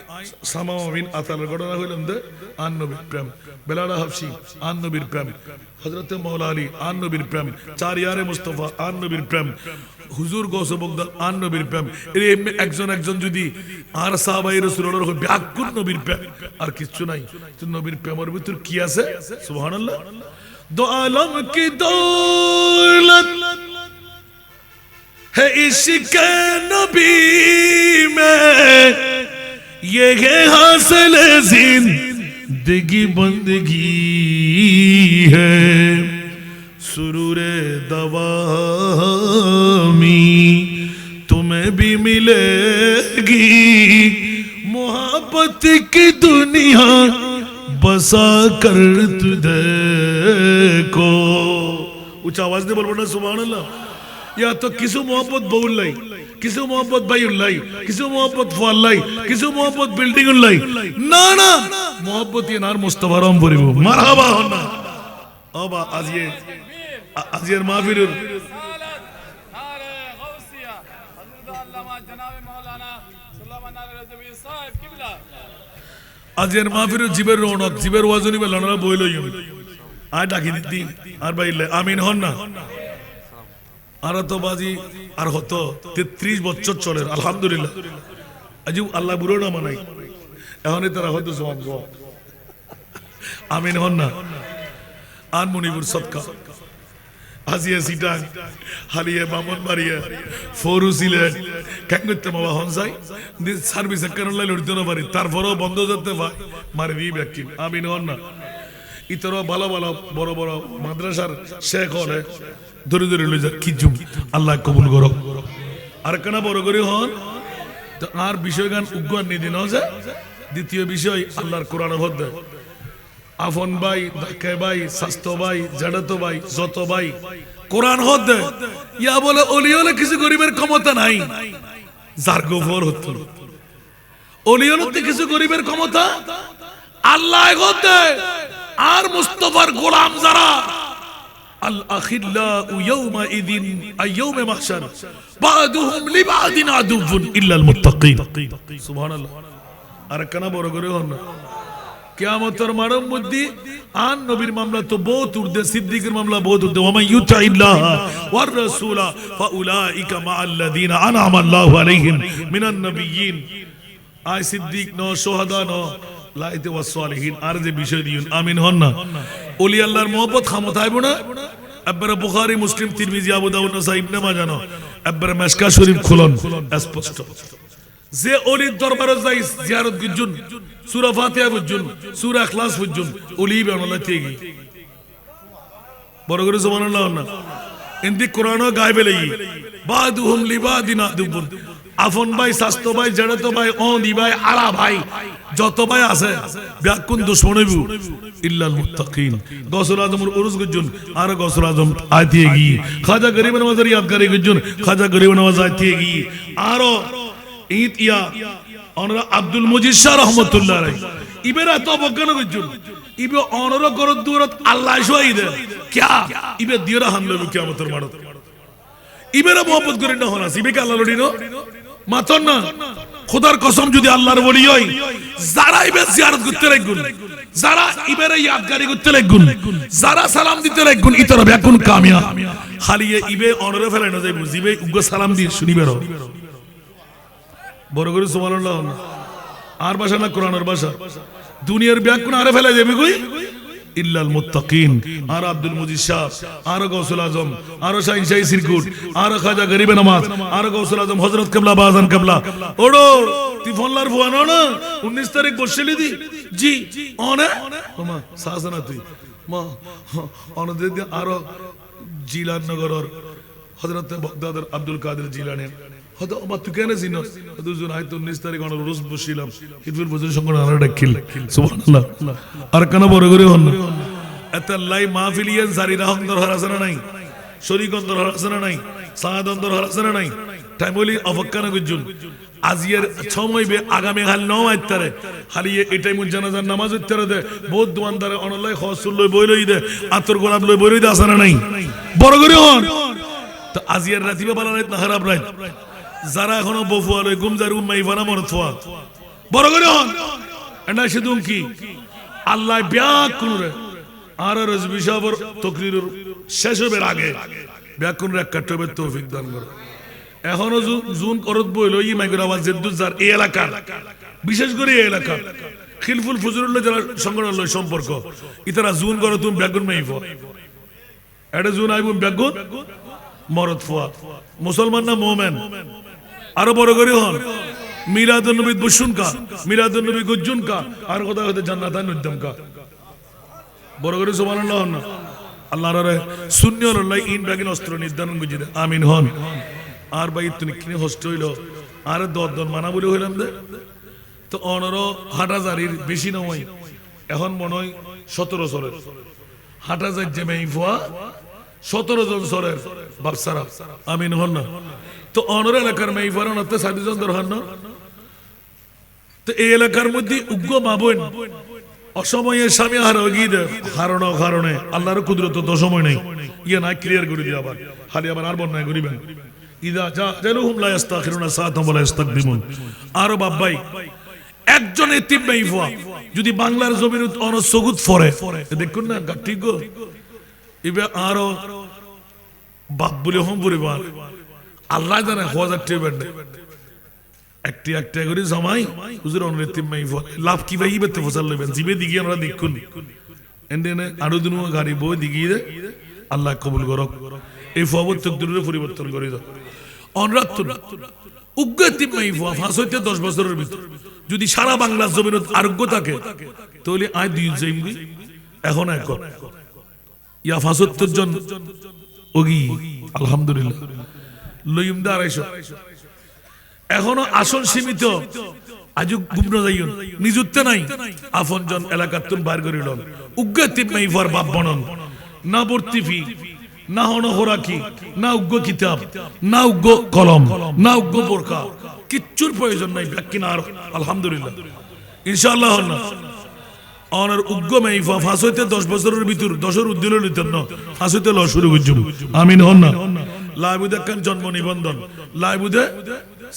সামা বিন আতালের ঘটনা হইলাম দে আন নবীর প্রেম বেলালা হাফসি আন নবীর প্রেম হযরত মাওলা আলী আন নবীর প্রেম চার ইয়ারে মুস্তাফা আন নবীর প্রেম হুজুর গৌসে বগদাদ আন নবীর প্রেম এর একজন একজন যদি আর সাহাবায়ে রাসূলুল্লাহর ব্যাকুল নবীর প্রেম আর কিছু নাই তো নবীর প্রেমের ভিতর কি আছে সুবহানাল্লাহ দো আলম কি দৌলত है इश्क नबी में ये है हासिल जिंदगी बंदगी है सुरूरे दवामी तुम्हें भी मिलेगी मोहब्बत की दुनिया बसा कर तुझको ऊंचा आवाज दे बोलबो ना सुभान अल्लाह या तो किसु मोहब्बत बोल लाई কিছু মোহাম্মদ ভাই উল্লাই, কিছু মোহাম্মদ ফুয়াল্লাই, কিছু মোহাম্মদ বিল্ডিং উল্লাই। না না, মোহাম্মত ইনার মুস্তাফা রম পরিব মারহাবা হন না। অবা আজিয়ের মাহফিলুর আজের মাহফিলুর জীবের রৌনক, জীবের ওয়াজনি বেলানা বই লই আয় ডাকি দিতি আর বাইলে আমিন হন না। আর তো বাজি আর হতো 33 বছর চলে আলহামদুলিল্লাহ। আজ আল্লাহ বুড়ো না মানাই এখনই তারা হয়তো সব আমিন হন না। আর মনিপুর সৎকা হাজিয়া সিটাং হালিয়া মামন মারিয়া ফরু সিলেট কেন করতে বাবা হনসাই সার্ভিস কেন লড়তে না পারি তারপরেও বন্ধ করতে পারে মারি দিই ব্যক্তি আমিন হন না। ইতর ভালো ভালো বড় বড় মাদ্রাসার শেখ হলে ধরে ধরে লই যা কি জুম আল্লাহ কবুল করো। আর কেন বড় করে হন আর বিষয় গান উগ্র নিদিন হচ্ছে। দ্বিতীয় বিষয় আল্লাহর কোরআন হদ্দে আফন ভাই, দাকে ভাই, স্বাস্থ্য ভাই, জাডাতো ভাই, যত ভাই কোরআন হদ্দে ইয়া বলে অলি হলে কিছু গরিবের ক্ষমতা নাই, যার গোফর হতো অলি হলে কিছু গরিবের ক্ষমতা আল্লাহ হদ্দে। আর মুস্তাফার গোলাম যারা আল আখিল্লাউ ইয়াউমা ইদিন আইয়াউমে মাহশার বাদুহুম লিবাদিন আদুউন ইল্লাল মুত্তাকিন সুবহানাল্লাহ। আর কেন বড় করে হন না কিয়ামতের মারম মধ্যে আন নবীর মামলা তো বহুত উর্দে, সিদ্দিকের মামলা বহুত উর্দে। ওয়া মান ইউতিল্লাহ ওয়ার রাসূলা ফাউলাইকা মাআল্লাযিনা আনআমা আল্লাহু আলাইহিম মিনান নাবিয়্যিন। আই সিদ্দিক ন শুহাদা ন লাইতে ওয়াস সালিহিন। আর যে বিষয় দিন আমিন হন না। ওলি আল্লাহর মহব্বত ক্ষমতা আইব না। একবারে বুখারী, মুসলিম, তিরমিজি, আবু দাউদ, নাসাই, ইবনে মাজাহ ন একবারে মিশকাত শরীফ খুলন স্পষ্ট যে ওলির দরবারে যাই জিয়ারত গুজুন সূরা ফাতিহা বুঝুন, সূরা ইখলাস বুঝুন, ওলি বানালা থেকে বড় করে সুবহানাল্লাহ না। ইনদি কোরআনও গায়বে লই বাদুহুম লিবাদিন আদুবুন। আফন ভাই, স্বাস্থ্য ভাই, জড়তো ভাই, অলি ভাই, আলা ভাই যত ভাই আছে ব্যাকুন দুশমন হইব ইল্লাল মুত্তাকিন। গৌসুল আজমের উরুস গুজুন আর গৌসুল আজম আইতে গি খাজা গরিব নওয়াজের ইয়াদগারি গুজুন খাজা গরিব নওয়াজ আইতে গি আরো ঈদ ইয়া অনরা আব্দুল মুজিদ শাহ রহমাতুল্লাহ আলাইহি ইবেরা তো বকন গুজুন ইবে অনরা গরদ দূরত আল্লাহ শহীদ কিয়া ইবে দিরা হামলে কিয়ামতের মারত ইবেরা মোহাম্মত করেন না হনাস ইবে কে আল্লাহ লড়িনো মাতন না। খোদার কসম যদি আল্লাহর ওলি হই যারা ইবে জিয়ারত করতে লাগুন, যারা ইবেরে ইয়াদগারি করতে লাগুন, যারা সালাম দিতে লাগুন ইতরা বেকুন কামিয়া খালি ইবে অনরে ফেলে না যাই বুঝিবে উগ্র সালাম দিয়ে শুনিবের বড় করে সুবহানাল্লাহ। আর ভাষা না কোরআনের ভাষা দুনিয়ার বেকুন আরে ফেলে যাবে কই ইল্লাল মুত্তাকিন। আর আব্দুল মুজিদ শাহ আর গৌসুল আজম আর শাহিন শাহী সিরকুট আর খাজা গরিবে নামাজ আর গৌসুল আজম হযরত কিবলা বাজান কিবলা ওড়ো তুই ফোন লার ফুয়ানো না 19 তারিখ বসলি দি জি অনে মা সাজনা তুই মা অনদে আর জিলান নগরর হযরত বাগদাদের আব্দুল কাদের জিলানী হয়তো আমার তুই কেন চিনস দুজন হয়তো 19 তারিখ অনর রোজ বসিলাম হিজবুল বজর সঙ্গে আনারা ডাকিল সুবহানাল্লাহ। আর কেন বড় করে হন এত লাই মাহফিলিয়ান জারি রাহমদর হারাসনা নাই, শরীকন্দর হারাসনা নাই, সাহাদন্দর হারাসনা নাই, টাইমলি অফকানা গুজুন আজিয়ার সময় বে আগামী হাল 9 আইতারে হালিয়ে এটাই মুন জানাজার নামাজ উত্তরে দে বহুত দোয়ানদারে অনলাই খসুল লই বই লই দে আতর গোলাপ লই বই লই দে আসনা নাই বড় করে হন। তো আজিয়ার রাতিবে বালা রাত না খারাপ রাত যারা এখনো বফুয়াল গুমজার উম্মাই ফানা মরতওয়া বড় করে হন এটা শুধু কি আল্লাহ ব্যাকুন রে আর রাজবি সাহেবের তাকরীরের শেষ হবার আগে ব্যাকুন রে কাটবে তৌফিক দান করে। এখনো জুন করত বইল ই মাইগর আওয়াজ জেদ্দুজার এই এলাকা বিশেষ করে এই এলাকা খিলফুল ফুজুরুল্লাহ যারা সংগঠন লয় সম্পর্ক ইতারা জুন করো তুমি ব্যাকুন মাইফ এটা জুন আইব ব্যাকুন মরদ ফুয়া মুসলমান না মুমিন। আরো বড় করে হন মিলাদুন নবী বসুন কা মিলাদুন নবী গুজুন কা আর কথা হতে জান্নাতান উদ্যম কা বড় করে সুবহানাল্লাহ হন। আল্লাহর রে সুন্নি আল্লাহ ইন বাগিন অস্ত্র নির্ধারণ গুজিদে আমিন হন। আর ভাই তুমি কিনে হস্ত হইল আর দর মানা বলে হইলাম দে তো অনর হাটাজারির বেশি নয় এখন মনে হয় 17 সরের হাটাজার যে মেয়ে ফুয়া 17 জন সরের বাপসারা আমিন হন না। তো অনর এলাকার মেইফার অনতে সাবিজন দরহান না তো এই এলাকার মধ্যে উগ্র মাবন অসময়ে স্বামী হারানো কারণে আল্লাহর কুদরত তো সময় নেই ইয়ে না ক্লিয়ার করে দিয়ে আবার খালি আবার আর বন্যায় করিবেন ইদা জালুহুম লা ইস্তাখিরুনা সাআতাম ওয়া লা ইস্তাকদিমুন। আরো বাবাই একজন এতিম মেইফা যদি বাংলার জমিনে অনসগুত ফরে দেখুন না ঠিক গো ইবে আরো বাপ বলে হম পরিবার আল্লাহ জানে হাজার টিবেন একটি একটা করে জামাই হুজুর অনরেতিম মেইফা লাভ কি ভাই ইবে তো ফসল লইবেন জিবে দিগি আমরা দেখুন এন্ডেনে আরো দিন গাড়ি বই দিগি দে আল্লাহ কবুল করক এই ফবত তকদিরের পরিবর্তন করে দাও অনরাত উগ্রতিম মেইফা ফাঁস হইতে 10 বছরের ভিতর যদি সারা বাংলার জমিন আরোগ্য থাকে তাহলে আয় দুই জমি এখন এক ইয়া 75 জন ওগি আলহামদুলিল্লাহ লইম দা 250 এখনো আসন সীমিত আজু গুমরা যাইন নিযুক্ত নাই আপন জন এলাকার তুন বাইর করিল উগ্রতিম মেইফার বাপ বনন না ভর্তি ফি না হন হোরাকি না উগ্র কিতাব না উগ্র কলম না উগ্র বোরকা কিচ্ছুর প্রয়োজন নাই ব্যাকিনা আর আলহামদুলিল্লাহ ইনশাআল্লাহ না অনার উগ্র মেইফা ফাঁস হইতে 10 বছরের ভিতর 10 উদ্দিল লিতেন না ফাঁস হইতে ল শুরু করছুম আমিন হন না লাইবুদে একখান জন্ম নিবন্ধন লাইবুদে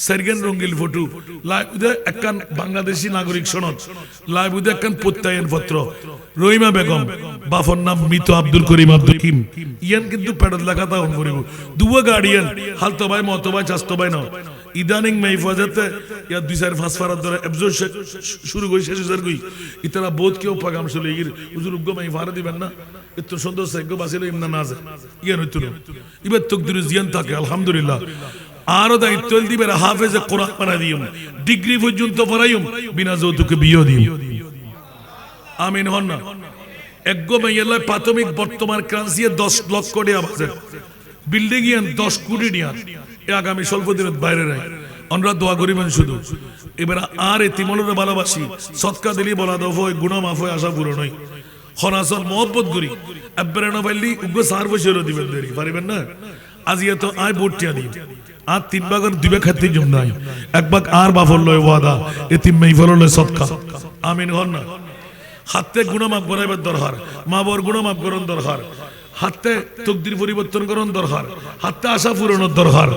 সেরগেন রঙ্গিল ফটো লাইবুদে একখান বাংলাদেশী নাগরিক সনদ লাইবুদে একখান প্রত্যয়ন পত্র রহিমা বেগম বাফর নাম মৃত আব্দুল করিম আব্দুল কিম ইয়ান কিন্তু পেডত লেখাটা অন করিব দুয়া গার্ডিয়ান হালতো ভাই মতো ভাই চাস্তো ভাই না ইদানিং মেইফাজতে ইয়া 2-4-5 ফারাত ধরে এবজো শুরু কই শেষ হইছে কই ইতারা বহুত কেউ পাগাম চলে গির হুজুর উগ্গ মেইফারা দিবেন না এত সুন্দর সাইগো বাসিল ইমনা নাজ ইয়ান হইতো ইবে তকদির জিয়ান থাকে আলহামদুলিল্লাহ আরো দায়িত্ব দিবে হাফেজে কোরআন বানা দিউম ডিগ্রি পর্যন্ত পড়াইম বিনা যৌতুকে বিয়ে দিম আমিন হন না একগো মেইয়াল্লাহ প্রাথমিক বর্তমান কারেন্সি 10 লক্ষ টাকা বাজেট বিল্ডিং ইয়ান 10 কোটি নিয়া এ আগামী স্বল্প দিনের বাইরে নাই আমরা দোয়া করিবেন শুধু এবার আর এতিমনের ভালোবাসি সদকা দিলি বলা দাও হয় গুনাহ মাফ হয় আশা পূরণ হয় খনাসল মোহব্বত করি আব্বারে না পাইলি উগ্র সার বসে দিবেন দেরি পারিবেন না আজিয়া তো আয় ভোটটিয়া দিই আর 3 ভাগের 2 ভাগ খাতে জম নাই এক ভাগ আর বাফর লয় ওয়াদা এতিম মেইফার লয় সদকা আমিন হন না হাতে গুনাহ মাফ করাইবার দরকার মা বর গুনাহ মাফ করন দরকার হাতে তকদির পরিবর্তন করন দরকার হাতে আশা পূরণের দরকার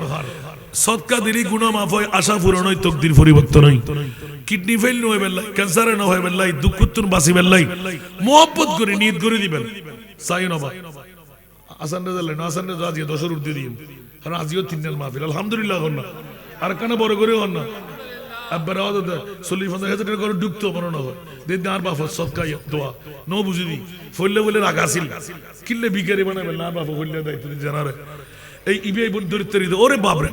সদকা দিলি গুনাহ মাফ হয় আশা পূরণ হয় তকদির পরিবর্তন হয় কিডনি ফেল নয় বেল্লাই ক্যান্সারে ন হয় বেল্লাই দুঃখতুন বাসি বেল্লাই মোহব্বত করে নিয়ত করে দিবেন সাই নবা আসান রেজাল্ট না আসান রেজাল্ট আজি 10 উর্দি দিম আর আজিও 3 দিন মাহফিল আলহামদুলিল্লাহ হন না আর কানা বড় করে হন না আব্বারা ওদা 40-50 টাকা করে ঢুকতো মনে না হয় দেন আর বাফ সদকা দোয়া নো বুঝি দি ফইলে বলে রাগাছিল কিল্লে বিকারি বানাবে না বাফ ফইলে দায়িত্ব জানারে এই ইবে দরিদ্র ওরে বাপ রে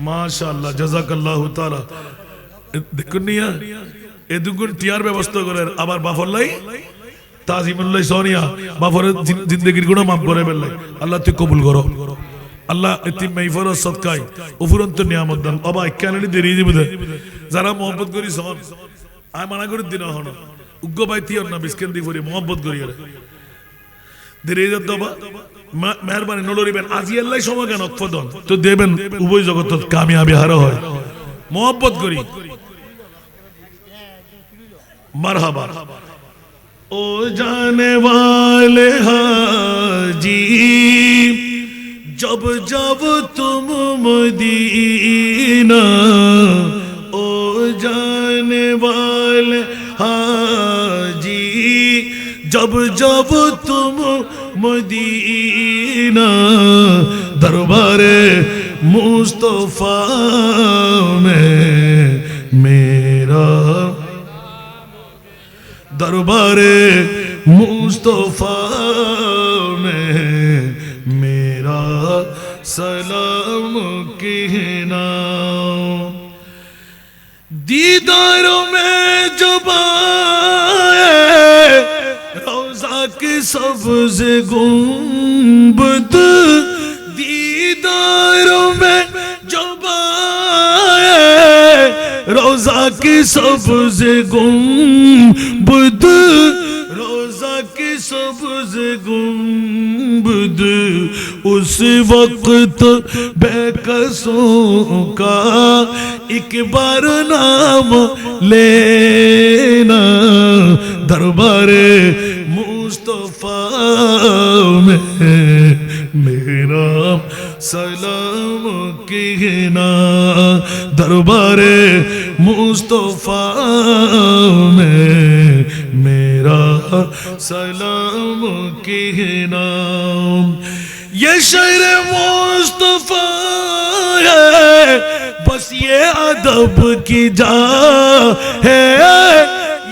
মাশাআল্লাহ জাযাকাল্লাহু তাআলা দেখুন নিয়া এ দুগুণ টিয়ার ব্যবস্থা করে আবার বাফরলাই তাজিমুল্লাহ সোনিয়া বাফরের জিন্দেগির গুনাহ maaf করে বেল্লাই আল্লাহ তুই কবুল করো আল্লাহ এতিম মেইফার সদকায় উপরন্ত নিয়ামত দান বাবা কেননি দেরি দিবে যারা mohabbat করি সন আয় মানা করে দিন হন উগ্গ বাইতি না বিস্কেন দি পরে mohabbat করি আরে দেরি দবা মেহরবানি নলরিবেন আজি আল্লাহ সময় কেন ফদন তো দেবেন উভয় জগতত কামিয়াবি হার হয় mohabbat করি মারহাবা ओ जाने वाले हाजी जब जब तुम मदीना ओ जाने वाले हाजी जब जब तुम मदीना दरबारे मुस्तफा में मेरा दरबारे मुस्तफा में मेरा सलाम कहना दीदारों में जब आए रोज़ा की सब्ज़ गुंबद दीदारों में जब आए रोज़ा की सब्ज़ गुंबद रोज़ा की सब्ज़ गुंबद اس وقت بے قصوں کا ایک بار نام لینا دربار مصطفیٰ میں میرا سلام کہنا دربار مصطفیٰ میں میرا سلام کہنا یہ شہر مصطفیٰ ہے بس یہ ادب کی جا ہے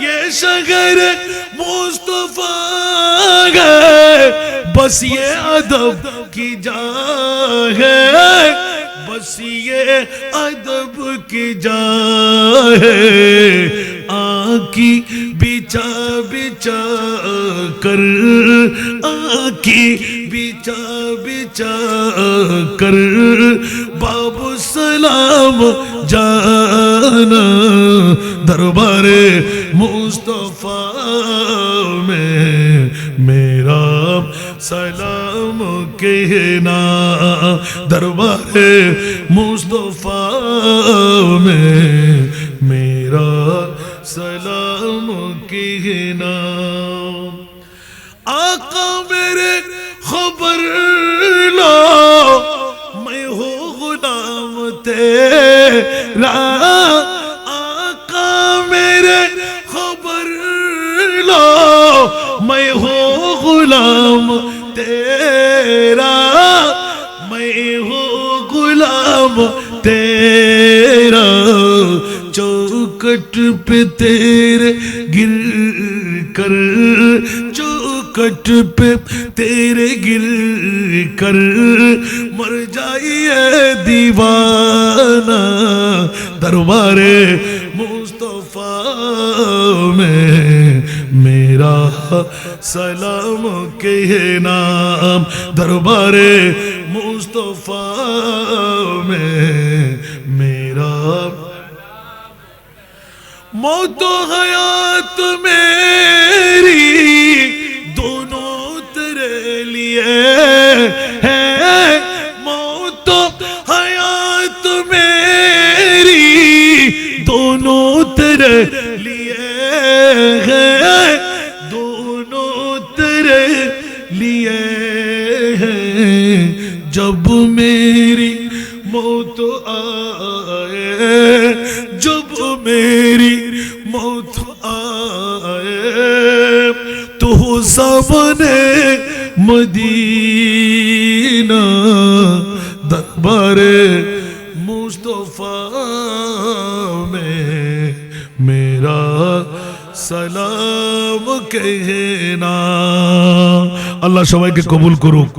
یہ شہر مصطفیٰ ہے بس یہ ادب کی جا ہے بس یہ ادب کی جا ہے آنکھی بچا بچا کر آنکھی بچا بچا کر باب سلام جانا دربار مصطفیٰ میں میرا سلام کہنا دربار مصطفیٰ میں میرا سلام کہنا آقا میرے خبر لو میں ہوں غلام تیرا آقا میرے خبر لو میں ہوں غلام تیرا میں ہوں غلام تیرا چوکٹ پہ تیرے گر کر چوکٹ پہ تیرے گر کر مر جائیے دیوانہ دربار مصطفیٰ میں میرا سلام کہنا دربار مصطفیٰ میں میرا موت و حیات میری دونوں تیرے لیے ہے موت و حیات میری دونوں تیرے لیے ہے دونوں تیرے لیے ہے جب میری موت آئے جب میری موت آئے تو سامنے مدینہ دربار مصطفیٰ میں میرا سلام کہنا اللہ সবাইকে কবুল করুক।